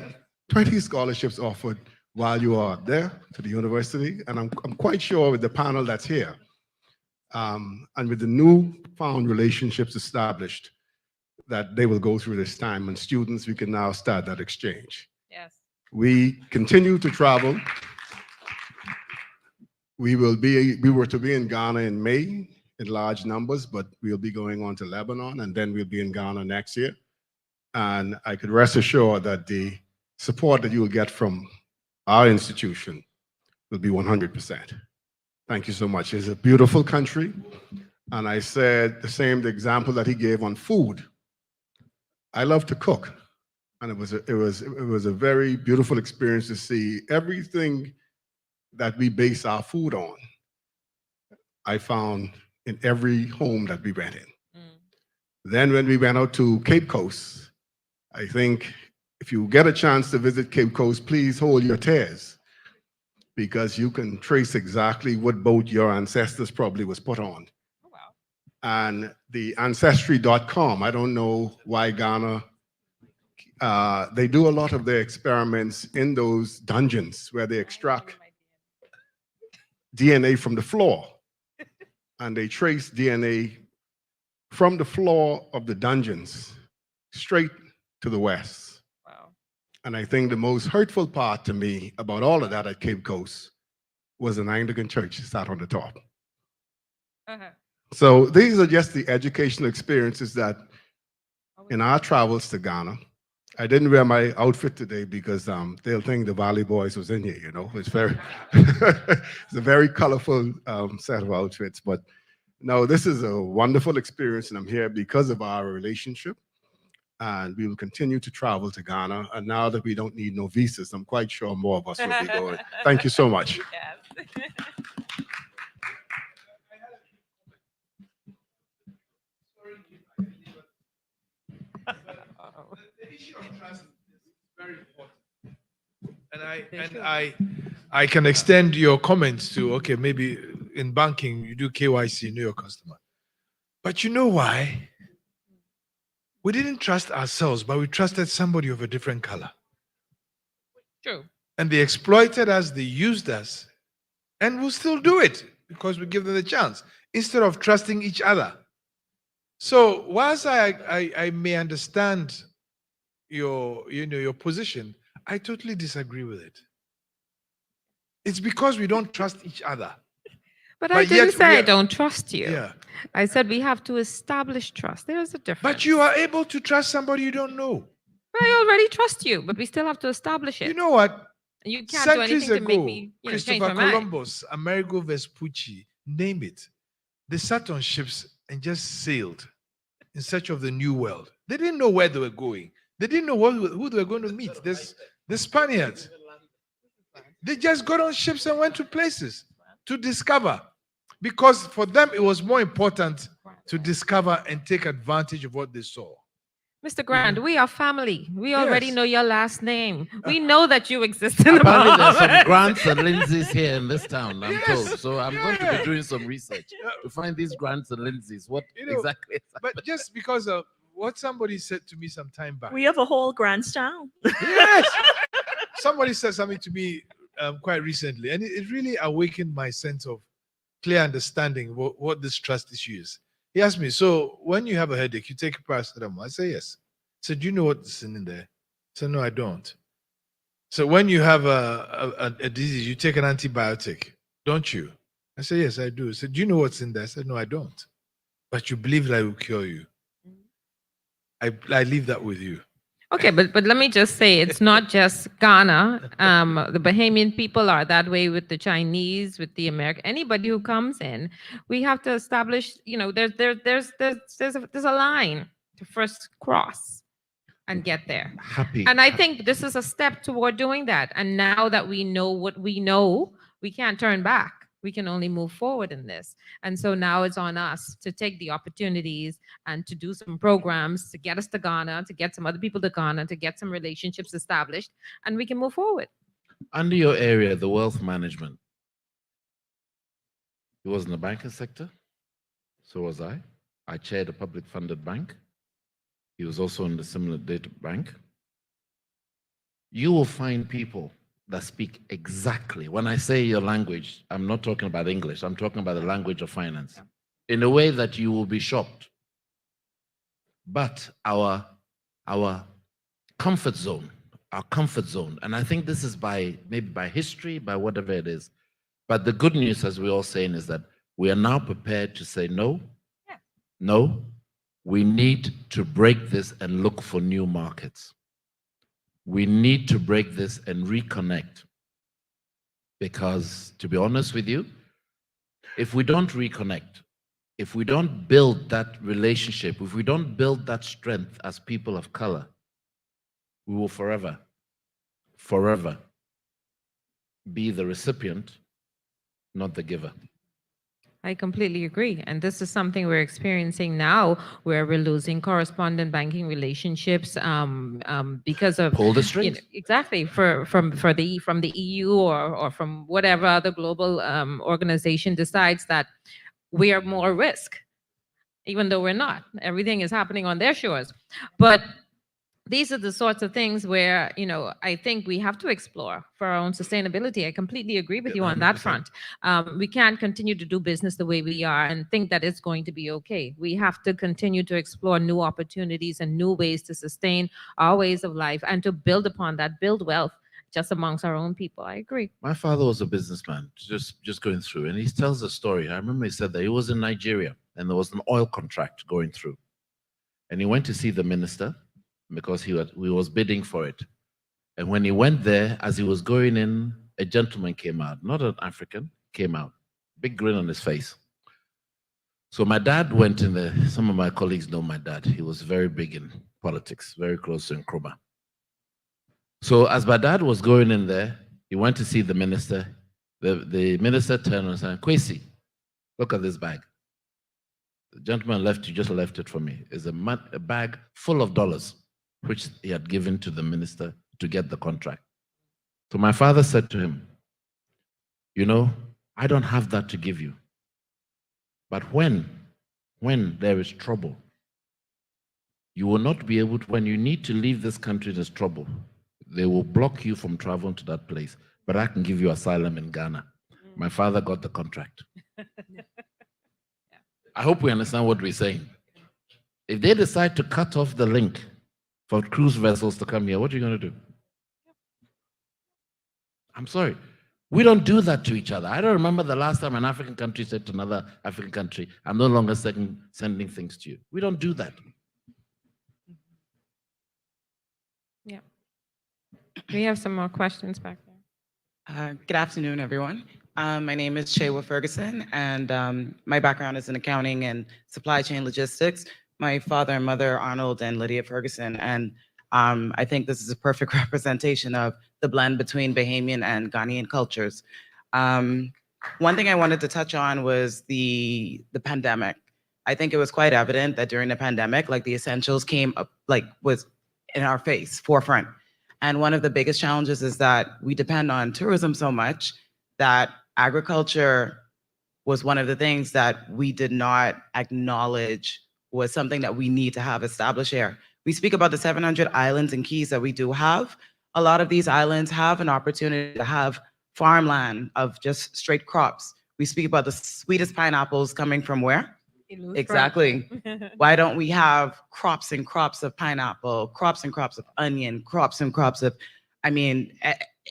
20 scholarships offered while you are there to the university. And I'm quite sure with the panel that's here, and with the newfound relationships established, that they will go through this time, and students, we can now start that exchange. Yes. We continue to travel. We were to be in Ghana in May in large numbers, but we'll be going on to Lebanon, and then we'll be in Ghana next year. And I could rest assured that the support that you will get from our institution will be 100%. Thank you so much. It's a beautiful country. And I said the same example that he gave on food. I love to cook. And it was a very beautiful experience to see everything that we base our food on, I found in every home that we went in. Then when we went out to Cape Coast, I think if you get a chance to visit Cape Coast, please hold your tears, because you can trace exactly what boat your ancestors probably was put on. Oh, wow. And the ancestry.com, I don't know why Ghana, they do a lot of their experiments in those dungeons where they extract DNA from the floor. And they trace DNA from the floor of the dungeons straight to the west. Wow. And I think the most hurtful part to me about all of that at Cape Coast was an Anglican church sat on the top. So these are just the educational experiences that in our travels to Ghana. I didn't wear my outfit today because they'll think the Valley Boys was in here, you know. It's very, it's a very colorful set of outfits. But no, this is a wonderful experience, and I'm here because of our relationship. And we will continue to travel to Ghana. And now that we don't need no visas, I'm quite sure more of us will be going. Thank you so much. Yes. The issue of trust is very important. And I can extend your comments to, okay, maybe in banking, you do KYC, you know your customer. But you know why? We didn't trust ourselves, but we trusted somebody of a different color. True. And they exploited us, they used us, and we'll still do it because we give them the chance instead of trusting each other. So whilst I may understand your position, I totally disagree with it. It's because we don't trust each other. But I didn't yet say we I are- don't trust you. Yeah. I said we have to establish trust. There's a difference. But you are able to trust somebody you don't know. But I already trust you, but we still have to establish it. You know what? And you can't do Centuries anything to make ago, me change Christopher my mind. Columbus, Amerigo Vespucci, name it. They sat on ships and just sailed in search of the new world. They didn't know where they were going. They didn't know who they were going to meet. The Spaniards. They just got on ships and went to places to discover. Because for them, it was more important to discover and take advantage of what they saw. Mr. Grant, we are family. We already Yes. know your last name. We know that you exist in the Apparently, there's some Bahamas. grants and Lindsays here in this town, I'm Yes. told. So I'm going to Yeah. be doing some research to find these grants and Lindsays. What You know, exactly is that? But just because of what somebody said to me some time back. We have a whole Grandstown. Yes. Somebody said something to me quite recently, and it really awakened my sense of clear understanding what this trust issue is. He asked me, so when you have a headache, you take paracetamol? I say, yes. He said, do you know what's in there? I said, no, I don't. So when you have a disease, you take an antibiotic, don't you? I said, yes, I do. He said, do you know what's in there? I said, no, I don't. But you believe that it will cure you. I leave that with you. Okay, but let me just say, it's not just Ghana. The Bahamian people are that way with the Chinese, with the American. Anybody who comes in, we have to establish. You know, there's a line to first cross and get there. Happy. And I think this is a step toward doing that. And now that we know what we know, we can't turn back. We can only move forward in this. And so now it's on us to take the opportunities and to do some programs to get us to Ghana, to get some other people to Ghana, to get some relationships established, and we can move forward. Under your area, the wealth management, he was in the banking sector. So was I. I chaired a public funded bank. He was also in the similar data bank. You will find people that speak exactly, when I say your language, I'm not talking about English, I'm talking about the language of finance, in a way that you will be shocked. But our comfort zone, and I think this is maybe by history, by whatever it is, but the good news, as we're all saying, is that we are now prepared to say no, no, we need to break this and look for new markets. We need to break this and reconnect. Because, to be honest with you, if we don't reconnect, if we don't build that relationship, if we don't build that strength as people of color, we will forever be the recipient, not the giver. I completely agree. And this is something we're experiencing now, where we're losing correspondent banking relationships because of Pull the strings. exactly from the EU or from whatever other global organization decides that we are more risk, even though we're not. Everything is happening on their shores. But these are the sorts of things where, you know, I think we have to explore for our own sustainability. I completely agree with you on that 100%. front. We can't continue to do business the way we are and think that it's going to be okay. We have to continue to explore new opportunities and new ways to sustain our ways of life and to build upon that, build wealth just amongst our own people. I agree. My father was a businessman, just going through, and he tells a story. I remember he said that he was in Nigeria and there was an oil contract going through. And he went to see the minister because he was bidding for it. And when he went there, as he was going in, a gentleman came out, not an African, came out, big grin on his face. So my dad went in there. Some of my colleagues know my dad. He was very big in politics, very close to Nkrumah. So as my dad was going in there, he went to see the minister. The minister turned and said, "Kwesi, look at this bag." The gentleman just left it for me. It's a bag full of dollars, which he had given to the minister to get the contract. So my father said to him, "You know, I don't have that to give you. But when there is trouble, you will not be able to, when you need to leave this country, there's trouble. They will block you from traveling to that place. But I can give you asylum in Ghana." My father got the contract. I hope we understand what we're saying. If they decide to cut off the link for cruise vessels to come here, what are you going to do? I'm sorry. We don't do that to each other. I don't remember the last time an African country said to another African country, "I'm no longer sending things to you." We don't do that. Yeah. We have some more questions back there. Good afternoon, everyone. My name is Shea Ferguson, and my background is in accounting and supply chain logistics. My father and mother, Arnold and Lydia Ferguson, and I think this is a perfect representation of the blend between Bahamian and Ghanaian cultures. One thing I wanted to touch on was the pandemic. I think it was quite evident that during the pandemic, like the essentials came up, like was in our face, forefront. And one of the biggest challenges is that we depend on tourism so much that agriculture was one of the things that we did not acknowledge was something that we need to have established here. We speak about the 700 islands and keys that we do have. A lot of these islands have an opportunity to have farmland of just straight crops. We speak about the sweetest pineapples coming from where? Exactly. Why don't we have crops and crops of pineapple, crops and crops of onion, crops and crops of, I mean,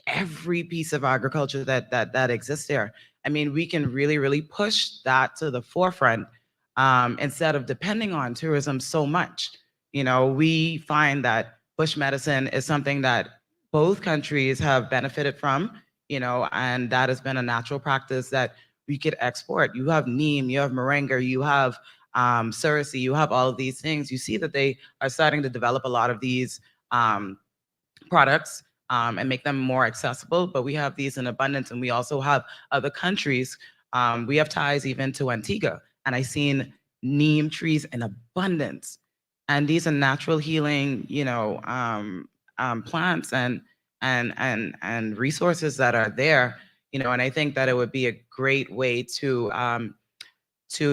every piece of agriculture that exists there. I mean, we can really push that to the forefront instead of depending on tourism so much. You know, we find that bush medicine is something that both countries have benefited from, and that has been a natural practice that we could export. You have neem, you have moringa, you have cerasee, you have all of these things. You see that they are starting to develop a lot of these products and make them more accessible, but we have these in abundance, and we also have other countries. We have ties even to Antigua, and I've seen neem trees in abundance, and these are natural healing, plants and resources that are there, and I think that it would be a great way to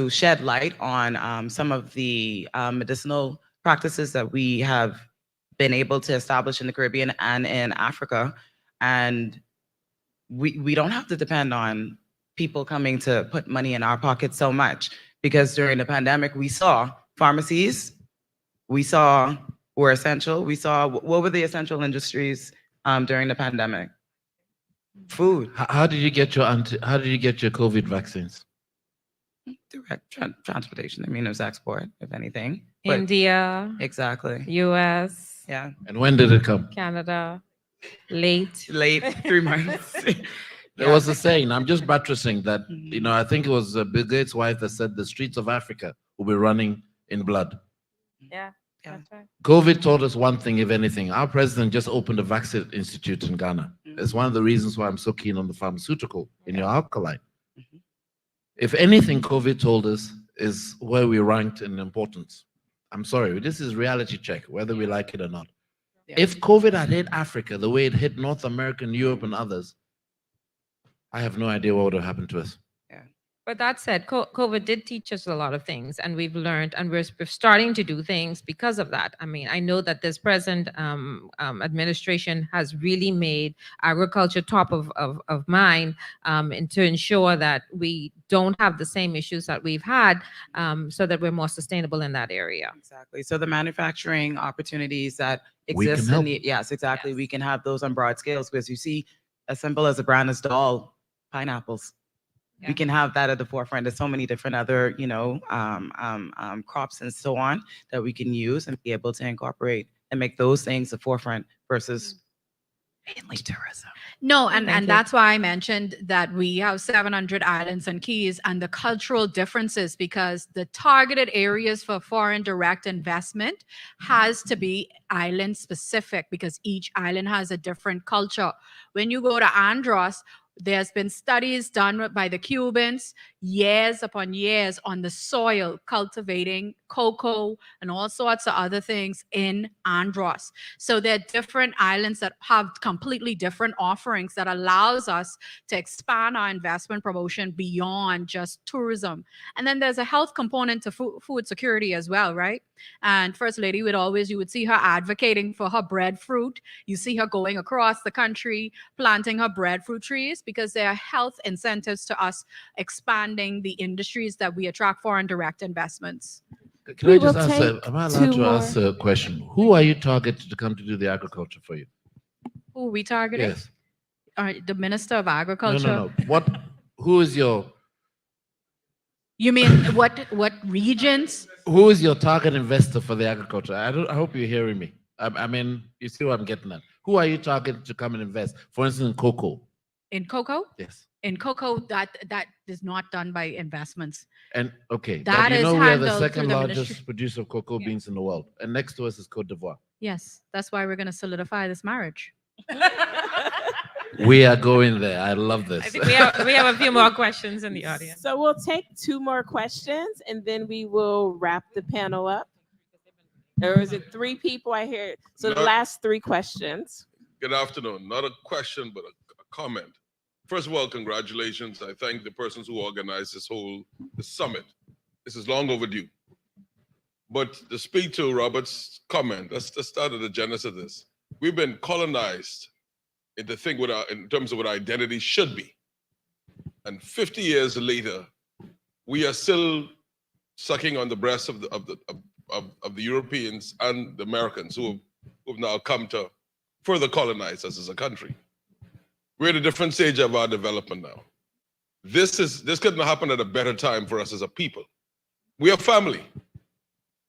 shed light on some of the medicinal practices that we have been able to establish in the Caribbean and in Africa. And we don't have to depend on people coming to put money in our pockets so much, because during the pandemic, we saw pharmacies, were essential. We saw, what were the essential industries during the pandemic? Food. How did you get your COVID vaccines? Direct transportation. I mean, it was export, if anything. But India, exactly. US. Yeah. And when did it come? Canada, late 3 months. There was a saying, I'm just buttressing that, I think it was Bill Gates' wife that said the streets of Africa will be running in blood. Yeah, that's right. COVID taught us one thing, if anything. Our president just opened a vaccine institute in Ghana. It's one of the reasons why I'm so keen on the pharmaceutical in your alkaline. If anything, COVID told us is where we ranked in importance. I'm sorry, this is reality check, whether we like it or not. Yeah. If COVID had hit Africa the way it hit North America, Europe, and others, I have no idea what would have happened to us. But that said, COVID did teach us a lot of things, and we've learned, and we're starting to do things because of that. I mean, I know that this present administration has really made agriculture top of mind, and to ensure that we don't have the same issues that we've had, so that we're more sustainable in that area. Exactly. So the manufacturing opportunities that We can exist help. yes, exactly. We can have those on broad scales, because you see, as simple as a brand as doll, pineapples. Yeah. We can have that at the forefront. There's so many different other, crops and so on that we can use and be able to incorporate and make those things the forefront versus mainly tourism. No, and Thank you. that's why I mentioned that we have 700 islands and keys, and the cultural differences, because the targeted areas for foreign direct investment has to be island specific, because each island has a different culture. When you go to Andros, there's been studies done by the Cubans years upon years on the soil, cultivating cocoa and all sorts of other things in Andros. So there are different islands that have completely different offerings that allows us to expand our investment promotion beyond just tourism. And then there's a health component to food security as well, right? And First Lady you would see her advocating for her breadfruit. You see her going across the country, planting her breadfruit trees, because there are health incentives to us expanding the industries that we attract foreign direct investments. Can I just ask, am I allowed 2 to ask a question? Who are you targeted to come to do the agriculture for you? Who are we targeting? Yes. The Minister of No, Agriculture. no, no. Who is your what regions? Who is your target investor for the agriculture? I hope you're hearing me. I mean, you see what I'm getting at. Who are you targeted to come and invest? For instance, in cocoa. In cocoa? Yes. In cocoa, that is not done by investments. And okay, That but you is know we're the handled second through the largest ministry. producer of cocoa beans in the world, and next to us is Cote d'Ivoire. Yes, that's why we're going to solidify this marriage. We are going there. I love this. I think we have a few more questions in the audience. So we'll take 2 more questions, and then we will wrap the panel up. Or is it 3 people I hear? So the last 3 questions. Good afternoon. Not a question, but a comment. First of all, congratulations. I thank the persons who organized this summit. This is long overdue. But to speak to Robert's comment, let's start at the genesis of this. We've been colonized into think in terms of what identity should be. And 50 years later, we are still sucking on the breasts of the Europeans and the Americans who have now come to further colonize us as a country. We're at a different stage of our development now. This couldn't happen at a better time for us as a people. We are family.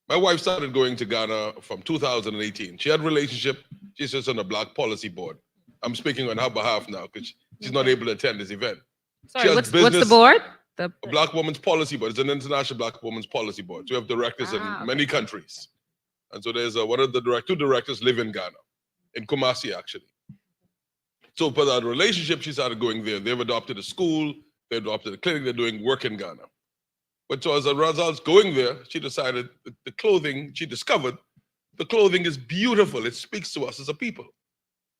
My wife started going to Ghana from 2018. She had a relationship. She's just on a Black policy board. I'm speaking on her behalf now because she's not able to attend this event. Sorry, what's the board? A Black Women's Policy Board. It's an international Black Women's Policy Board. So we have directors in many countries. And so there's one of the two directors live in Ghana, in Kumasi, actually. So for that relationship, she started going there. They've adopted a school, they adopted a clinic, they're doing work in Ghana. But so as a result, going there, she decided that the clothing, she discovered, the clothing is beautiful. It speaks to us as a people.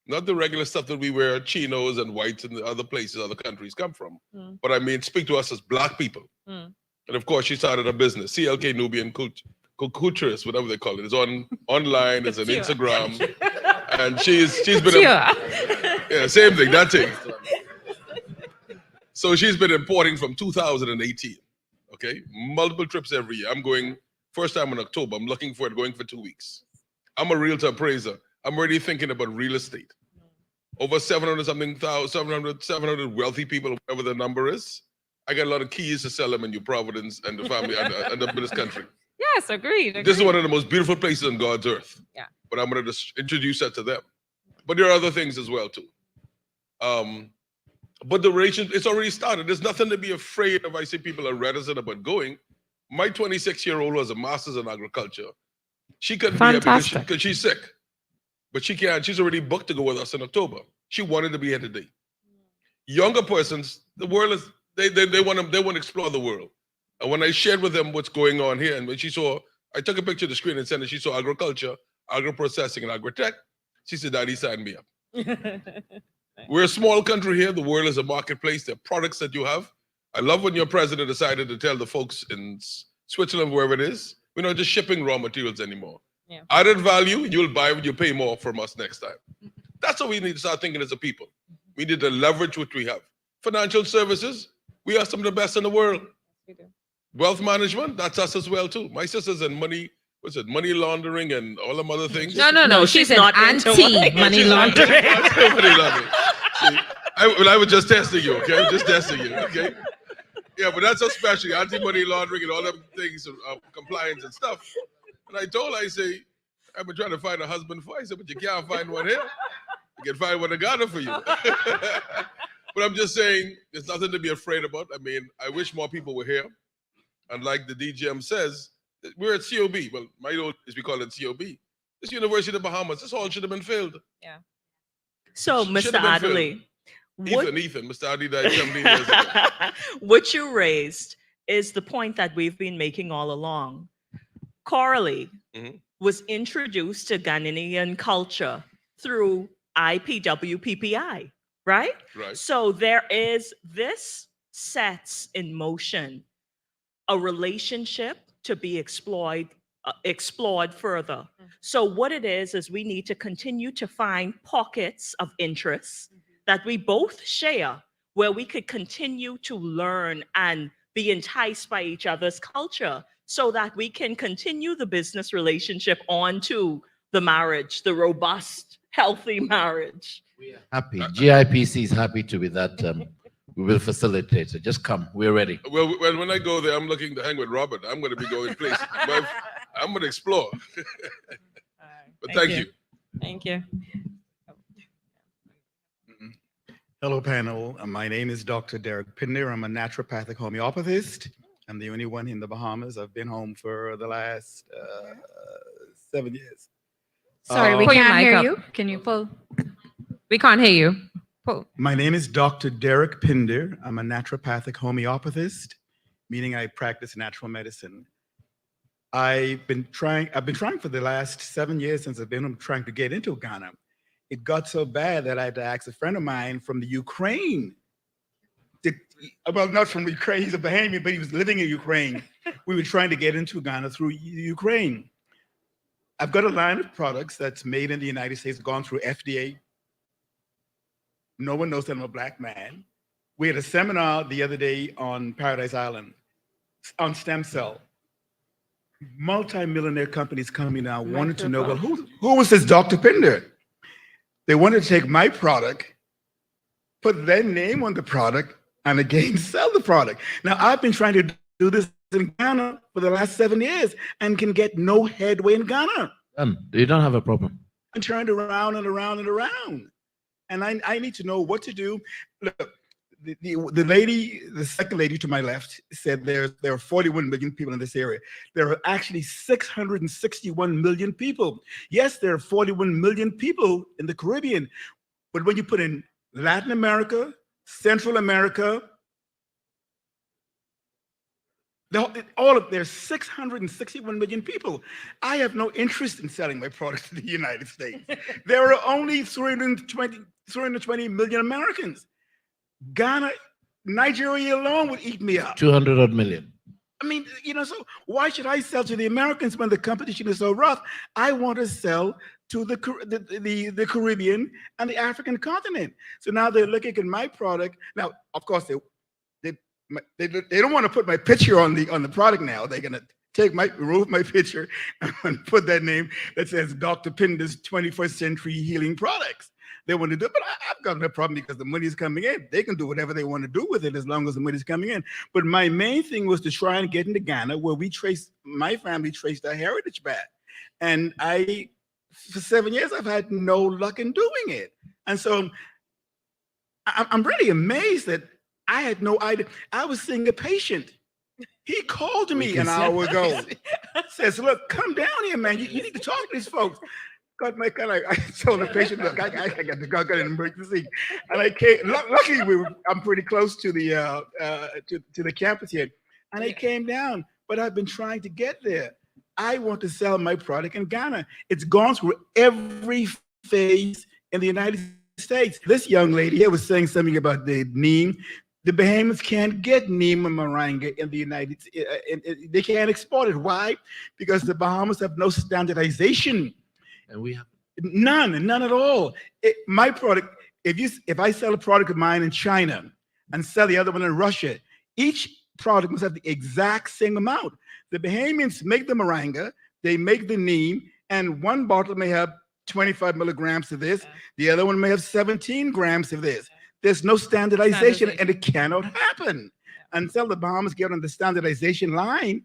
Not the regular stuff that we wear, chinos and whites and other places, other countries come from. But I mean, speak to us as Black people. And of course, she started a business, CLK Nubian Couturist, whatever they call it. It's online, it's on Instagram. And she's been, yeah, same thing, that thing. So she's been importing from 2018, okay? Multiple trips every year. I'm going, first time in October, I'm looking for it, going for 2 weeks. I'm a realtor appraiser. I'm already thinking about real estate. Over 700 wealthy people, whatever the number is. I got a lot of keys to sell them in New Providence and the family and this country. Yes, agreed. This is one of the most beautiful places on God's earth. Yeah. But I'm going to just introduce that to them. But there are other things as well, too. But the relation, it's already started. There's nothing to be afraid of. I see people are reticent about going. My 26-year-old has a master's in agriculture. She couldn't be here because she's sick. But she can't. She's already booked to go with us in October. She wanted to be here today. Younger persons, the world is, they want to explore the world. And when I shared with them what's going on here, and when she saw, I took a picture of the screen and sent her, she saw agriculture, agro-processing, and agri-tech. She said, Daddy, sign me up. We're a small country here. The world is a marketplace. There are products that you have. I love when your president decided to tell the folks in Switzerland, wherever it is, we're not just shipping raw materials anymore. Yeah. Added value, you'll buy when you pay more from us next time. That's what we need to start thinking as a people. We need to leverage what we have. Financial services, we are some of the best in the world. We do. Wealth management, that's us as well too. My sister's in money laundering and all them other things. No, she's not anti-money laundering. I was just testing you, okay? I'm just testing you, okay? Yeah, but that's especially anti-money laundering and all them things, compliance and stuff. And I told her, I say, I've been trying to find a husband for you. I said, but you can't find one here. You can find one in Ghana for you. But I'm just saying, there's nothing to be afraid about. I mean, I wish more people were here. And like the DGM says, we're at COB. Well, my old days we call it COB. This University of the Bahamas, this hall should have been filled. Yeah. So, Mr. Adderley. Ethan, Mr. Adderley died 17 years ago. What you raised is the point that we've been making all along. Coralie was introduced to Ghanaian culture through IPWPPI, right? Right. So this sets in motion a relationship to be explored further. So what it is we need to continue to find pockets of interest that we both share, where we could continue to learn and be enticed by each other's culture, so that we can continue the business relationship on to the marriage, the robust, healthy marriage. We are happy. GIPC is happy to be that. We will facilitate. So just come. We're ready. Well, when I go there, I'm looking to hang with Robert. I'm going to be going places. I'm going to explore. But thank you. Thank you. Hello, panel. My name is Dr. Derek Pinder. I'm a naturopathic homeopathist. I'm the only one in the Bahamas. I've been home for the last 7 years. Sorry, we can't hear you. Can you pull? We can't hear you. Pull. My name is Dr. Derek Pinder. I'm a naturopathic homeopathist, meaning I practice natural medicine. I've been trying for the last 7 years since I've been trying to get into Ghana. It got so bad that I had to ask a friend of mine from the Ukraine. Well, not from Ukraine, he's a Bahamian, but he was living in Ukraine. We were trying to get into Ghana through Ukraine. I've got a line of products that's made in the United States, gone through FDA. No one knows that I'm a Black man. We had a seminar the other day on Paradise Island on stem cell. Multi-millionaire companies coming now wanted to know, well, who was this Dr. Pinder? They wanted to take my product, put their name on the product, and again, sell the product. Now, I've been trying to do this in Ghana for the last 7 years and can get no headway in Ghana. You don't have a problem. And turned around and around and around. And I need to know what to do. Look, the lady, the second lady to my left said there are 41 million people in this area. There are actually 661 million people. Yes, there are 41 million people in the Caribbean. But when you put in Latin America, Central America, there's 661 million people. I have no interest in selling my products to the United States. There are only 320 million Americans. Ghana, Nigeria alone would eat me up. 200 odd million. I mean, so why should I sell to the Americans when the competition is so rough? I want to sell to the Caribbean and the African continent. So now they're looking at my product. Now, of course, they don't want to put my picture on the product now. They're gonna remove my picture and put that name that says Dr. Pinder's 21st Century Healing Products. They want to do it, but I've got no problem because the money is coming in. They can do whatever they want to do with it as long as the money is coming in. But my main thing was to try and get into Ghana, where my family traced our heritage back. And for 7 years, I've had no luck in doing it. And so I'm really amazed that I had no idea. I was seeing a patient. He called me an hour ago. Says, look, come down here, man. You need to talk to these folks. I told the patient, look, I got to go get an emergency. And I came, luckily I'm pretty close to the campus here. And I came down, but I've been trying to get there. I want to sell my product in Ghana. It's gone through every phase in the United States. This young lady here was saying something about the neem. The Bahamas can't get neem and moringa in the United States. They can't export it. Why? Because the Bahamas have no standardization. And we have none at all. My product, if I sell a product of mine in China and sell the other one in Russia, each product must have the exact same amount. The Bahamians make the moringa, they make the neem, and one bottle may have 25 milligrams of this, the other one may have 17 grams of this. There's no standardization, and it cannot happen. Until the Bahamas get on the standardization line,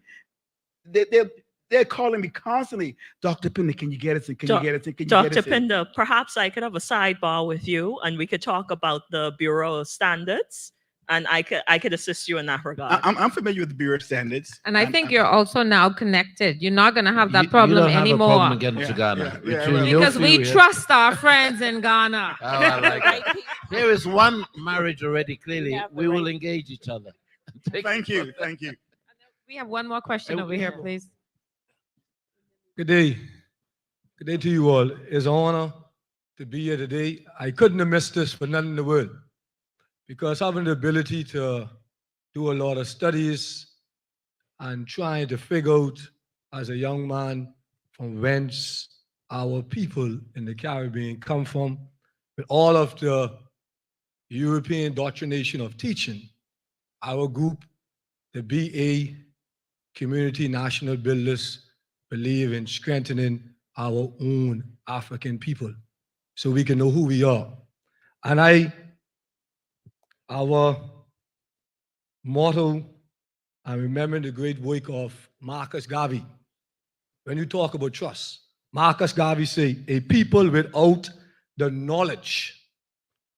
they're calling me constantly, Dr. Pinder, can you get it? Can you get it? Can you get it? Dr. Pinder, perhaps I could have a sidebar with you and we could talk about the Bureau of Standards, and I could assist you in that regard. I'm familiar with the Bureau of Standards. And I think you're also now connected. You're not going to have that problem you don't have anymore. A problem getting to Ghana. Because we trust our friends in Ghana. Oh, I like it. There is one marriage already, clearly. We will engage each other. Thank you. We have one more question over here, please. Good day. Good day to you all. It's an honor to be here today. I couldn't have missed this for nothing in the world, because having the ability to do a lot of studies and trying to figure out as a young man from whence our people in the Caribbean come from, with all of the European doctrination of teaching, our group, the BA Community National Builders, believe in strengthening our own African people so we can know who we are. And our motto, and remembering the great work of Marcus Garvey, when you talk about trust, Marcus Garvey say, a people without the knowledge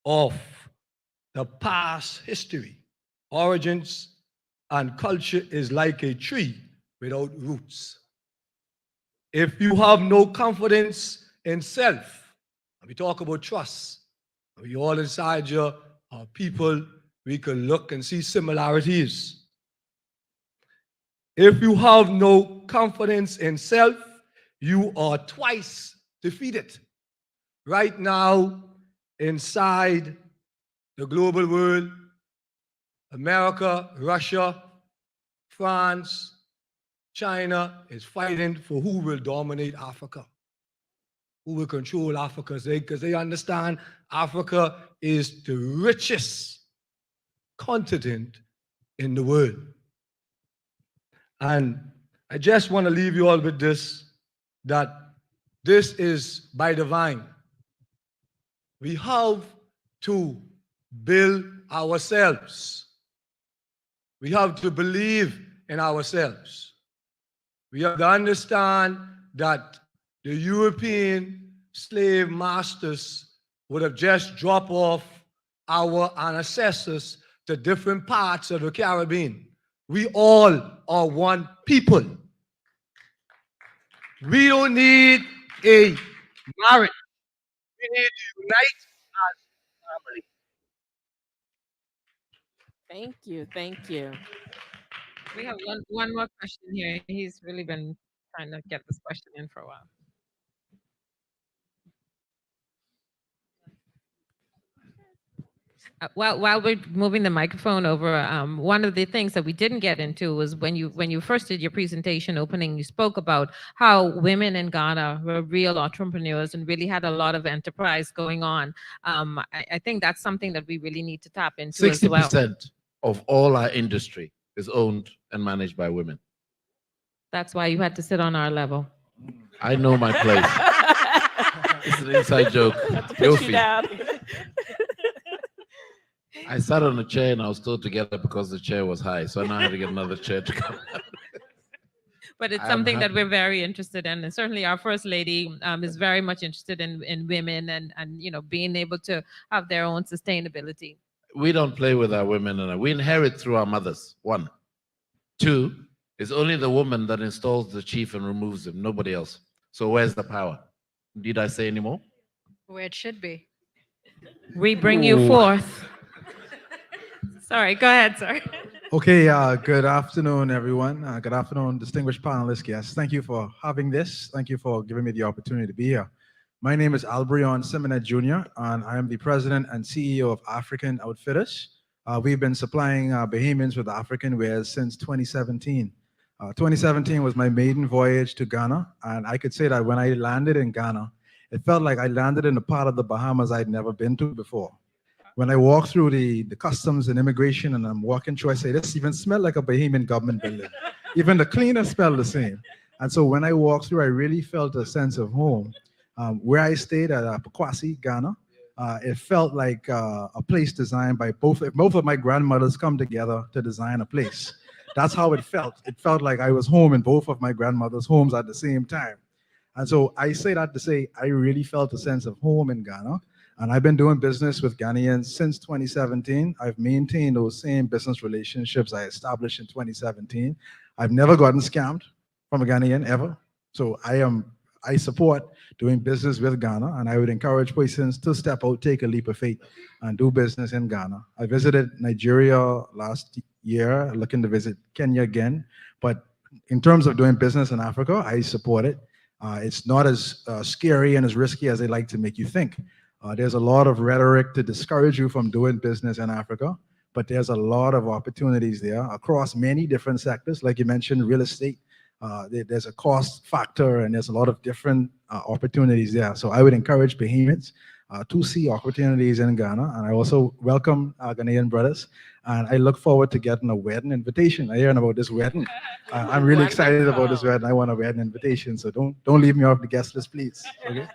of the past history, origins, and culture is like a tree without roots. If you have no confidence in self, and we talk about trust, we all inside you are people, we can look and see similarities. If you have no confidence in self, you are twice defeated. Right now, inside the global world, America, Russia, France, China is fighting for who will dominate Africa, who will control Africa, because they understand Africa is the richest continent in the world. And I just want to leave you all with this, that this is by divine. We have to build ourselves. We have to believe in ourselves. We have to understand that the European slave masters would have just dropped off our ancestors to different parts of the Caribbean. We all are one people. We don't need a marriage. We need to unite as family. Thank you. Thank you. We have one more question here. He's really been trying to get this question in for a while. While we're moving the microphone over, one of the things that we didn't get into was when you first did your presentation opening, you spoke about how women in Ghana were real entrepreneurs and really had a lot of enterprise going on. I think that's something that we really need to tap into as well. 60% of all our industry is owned and managed by women. That's why you had to sit on our level. I know my place. It's an inside joke. Put you down. I sat on a chair and I was told to get up because the chair was high. So now I had to get another chair to come down. But it's I'm something that happy. we're very interested in. And certainly our First Lady is very much interested in women and being able to have their own sustainability. We don't play with our women, and we inherit through our mothers. One. Two, it's only the woman that installs the chief and removes him, nobody else. So where's the power? Did I say any more? Where it should be. We bring you forth. Sorry, go ahead, sir. Okay, good afternoon, everyone. Good afternoon, distinguished panelists, guests. Thank you for having this. Thank you for giving me the opportunity to be here. My name is Albrion Simonet Jr., and I am the president and CEO of African Outfitters. We've been supplying Bahamians with African wares since 2017. 2017 was my maiden voyage to Ghana, and I could say that when I landed in Ghana, it felt like I landed in a part of the Bahamas I'd never been to before. When I walk through the customs and immigration and I'm walking through, I say, this even smelled like a Bahamian government building. Even the cleaners smell the same. And so when I walked through, I really felt a sense of home. Where I stayed at Pequasi, Ghana, it felt like a place designed by both of my grandmothers come together to design a place. That's how it felt. It felt like I was home in both of my grandmothers' homes at the same time. And so I say that to say I really felt a sense of home in Ghana. And I've been doing business with Ghanaians since 2017. I've maintained those same business relationships I established in 2017. I've never gotten scammed from a Ghanaian ever. So I support doing business with Ghana, and I would encourage persons to step out, take a leap of faith, and do business in Ghana. I visited Nigeria last year, looking to visit Kenya again. But in terms of doing business in Africa, I support it. It's not as scary and as risky as they like to make you think. There's a lot of rhetoric to discourage you from doing business in Africa, but there's a lot of opportunities there across many different sectors. Like you mentioned, real estate, there's a cost factor and there's a lot of different opportunities there. So I would encourage Bahamians to see opportunities in Ghana. And I also welcome Ghanaian brothers. And I look forward to getting a wedding invitation. I heard about this wedding. I'm really excited about this wedding. I want a wedding invitation. So don't leave me off the guest list, please. Okay.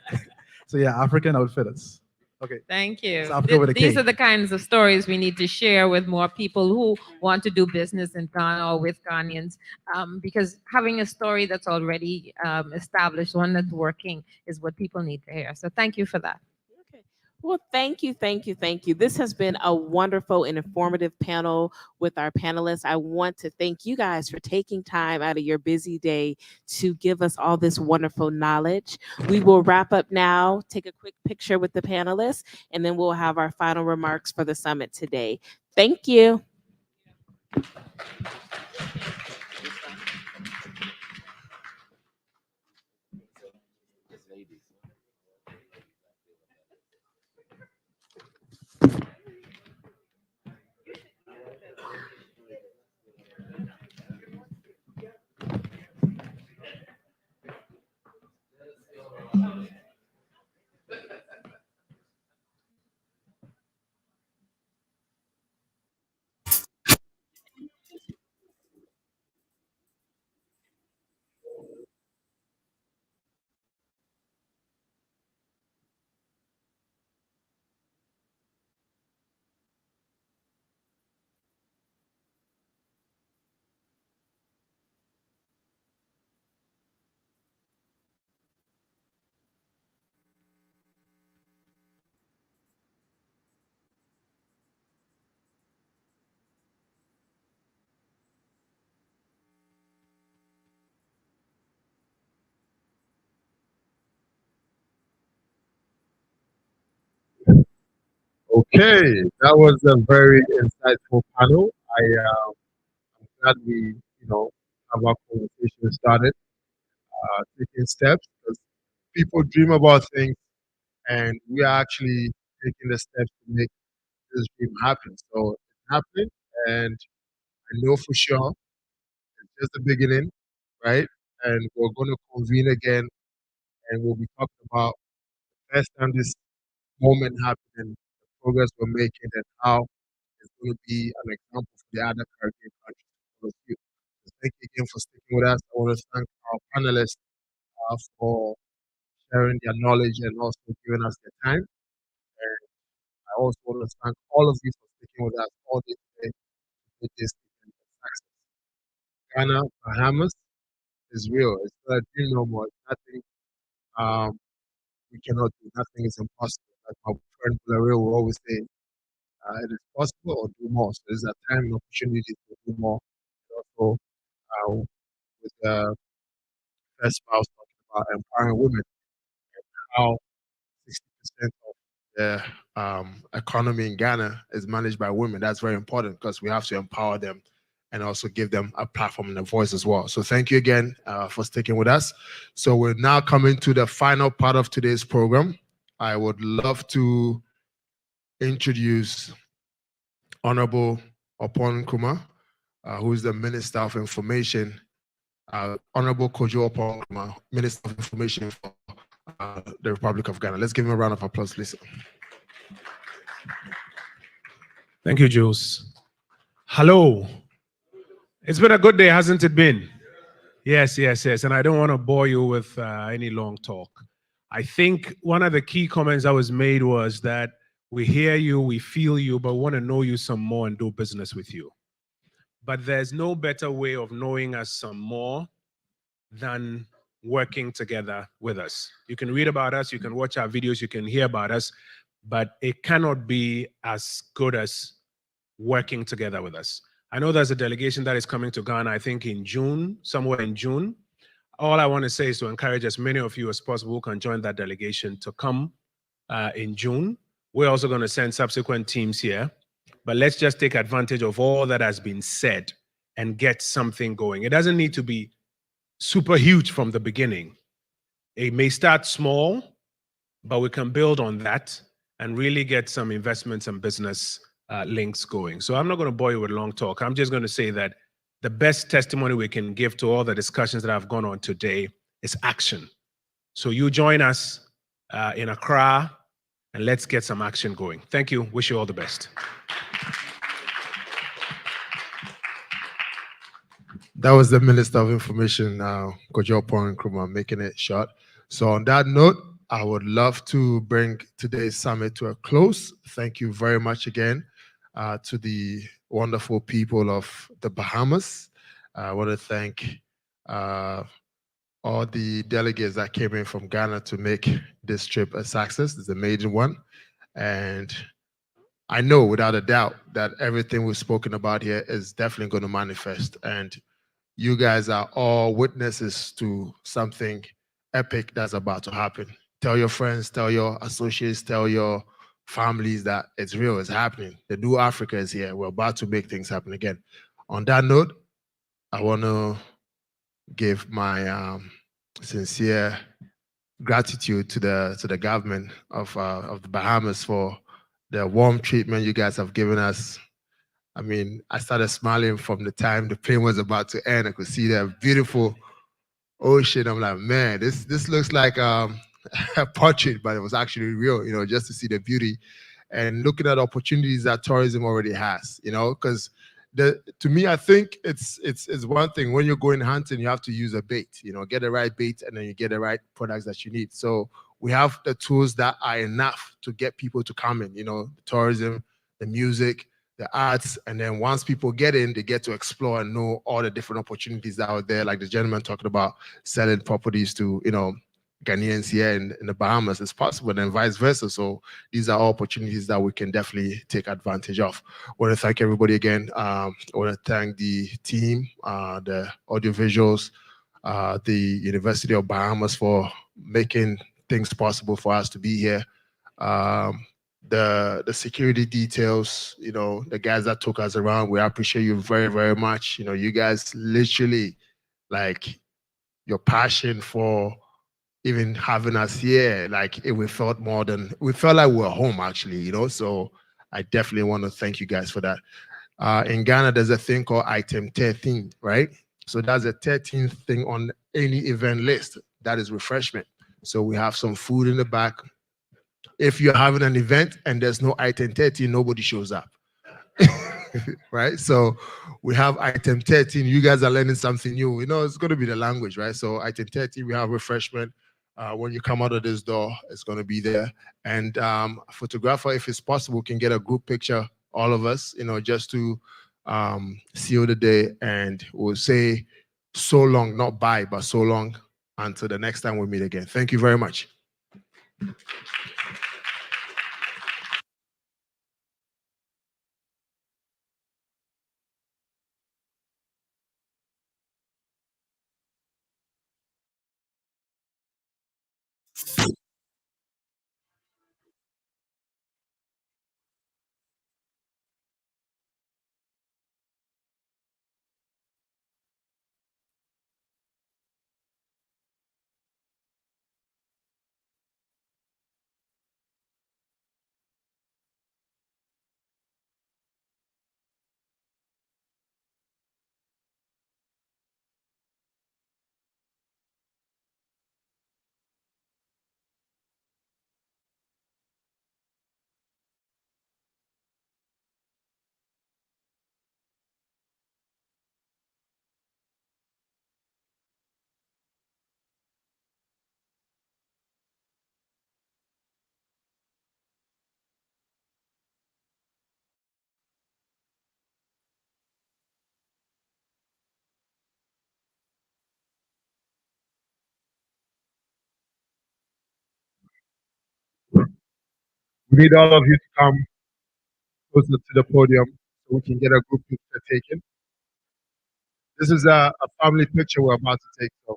So yeah, African Outfitters. Okay. Thank you. It's Africa with a These K. are the kinds of stories we need to share with more people who want to do business in Ghana or with Ghanaians, because having a story that's already established, one that's working, is what people need to hear. So thank you for that. Well, thank you, thank you, thank you. This has been a wonderful and informative panel with our panelists. I want to thank you guys for taking time out of your busy day to give us all this wonderful knowledge. We will wrap up now, take a quick picture with the panelists, and then we'll have our final remarks for the summit today. Thank you. Okay, that was a very insightful panel. I'm glad we, have our conversation started, taking steps, because people dream about things, and we are actually taking the steps to make this dream happen. So it's happening, and I know for sure it's just the beginning, right? And we're going to convene again, and we'll be talking about the first time this moment happened, the progress we're making, and how it's going to be an example for the other Caribbean countries to follow suit. So thank you again for sticking with us. I want to thank our panelists for sharing their knowledge and also giving us their time. And I also want to thank all of you for sticking with us all day today to make this event a success. Ghana, Bahamas is real. It's not a dream no more. It's nothing we cannot do. Nothing is impossible. Like my friend Blair will always say, it is possible or do more. So there's a time and opportunity to do more. And also, with the first spouse talking about empowering women, and how 60% of the economy in Ghana is managed by women. That's very important because we have to empower them and also give them a platform and a voice as well. So thank you again for sticking with us. So we're now coming to the final part of today's program. I would love to introduce Honorable Opon Kuma, who is the Minister of Information, Honorable Kojo Opon Kuma, Minister of Information for the Republic of Ghana. Let's give him a round of applause, please. Thank you, Jules. Hello. It's been a good day, hasn't it been? Yes. And I don't want to bore you with any long talk. I think one of the key comments that was made was that we hear you, we feel you, but want to know you some more and do business with you. But there's no better way of knowing us some more than working together with us. You can read about us, you can watch our videos, you can hear about us, but it cannot be as good as working together with us. I know there's a delegation that is coming to Ghana, I think in June, somewhere in June. All I want to say is to encourage as many of you as possible who can join that delegation to come in June. We're also going to send subsequent teams here, but let's just take advantage of all that has been said and get something going. It doesn't need to be super huge from the beginning. It may start small, but we can build on that and really get some investments and business links going. So I'm not going to bore you with a long talk. I'm just going to say that the best testimony we can give to all the discussions that have gone on today is action. So you join us in Accra and let's get some action going. Thank you. Wish you all the best. That was the Minister of Information, Kojo Opon Nkrumah, making it short. So on that note, I would love to bring today's summit to a close. Thank you very much again to the wonderful people of the Bahamas. I want to thank all the delegates that came in from Ghana to make this trip a success. It's a major one. And I know without a doubt that everything we've spoken about here is definitely going to manifest. And you guys are all witnesses to something epic that's about to happen. Tell your friends, tell your associates, tell your families that it's real, it's happening. The new Africa is here. We're about to make things happen again. On that note, I want to give my sincere gratitude to the government of the Bahamas for the warm treatment you guys have given us. I mean, I started smiling from the time the plane was about to end. I could see that beautiful ocean. I'm like, man, this looks like a portrait, but it was actually real, just to see the beauty and looking at opportunities that tourism already has, because to me, I think it's one thing when you're going hunting, you have to use a bait, get the right bait and then you get the right products that you need. So we have the tools that are enough to get people to come in, the tourism, the music, the arts, and then once people get in, they get to explore and know all the different opportunities that are there, like the gentleman talking about selling properties to, Ghanaians here in the Bahamas. It's possible, and vice versa. So these are all opportunities that we can definitely take advantage of. I want to thank everybody again. I want to thank the team, the audiovisuals, the University of Bahamas for making things possible for us to be here. the security details, the guys that took us around. We appreciate you very, very much. You guys literally, like, your passion for even having us here, like, we felt like we were home, actually. So I definitely want to thank you guys for that. In Ghana, there's a thing called item 13, right? So that's the 13th thing on any event list. That is refreshment. So we have some food in the back. If you're having an event and there's no item 13, nobody shows up. Right? So we have item 13. You guys are learning something new. It's going to be the language, right? So item 13, we have refreshment. When you come out of this door, it's going to be there. And photographer, if it's possible, can get a group picture, all of us, just to seal the day. And we'll say so long, not bye, but so long until the next time we meet again. Thank you very much. We need all of you to come closer to the podium so we can get a group picture taken. This is a family picture we're about to take. So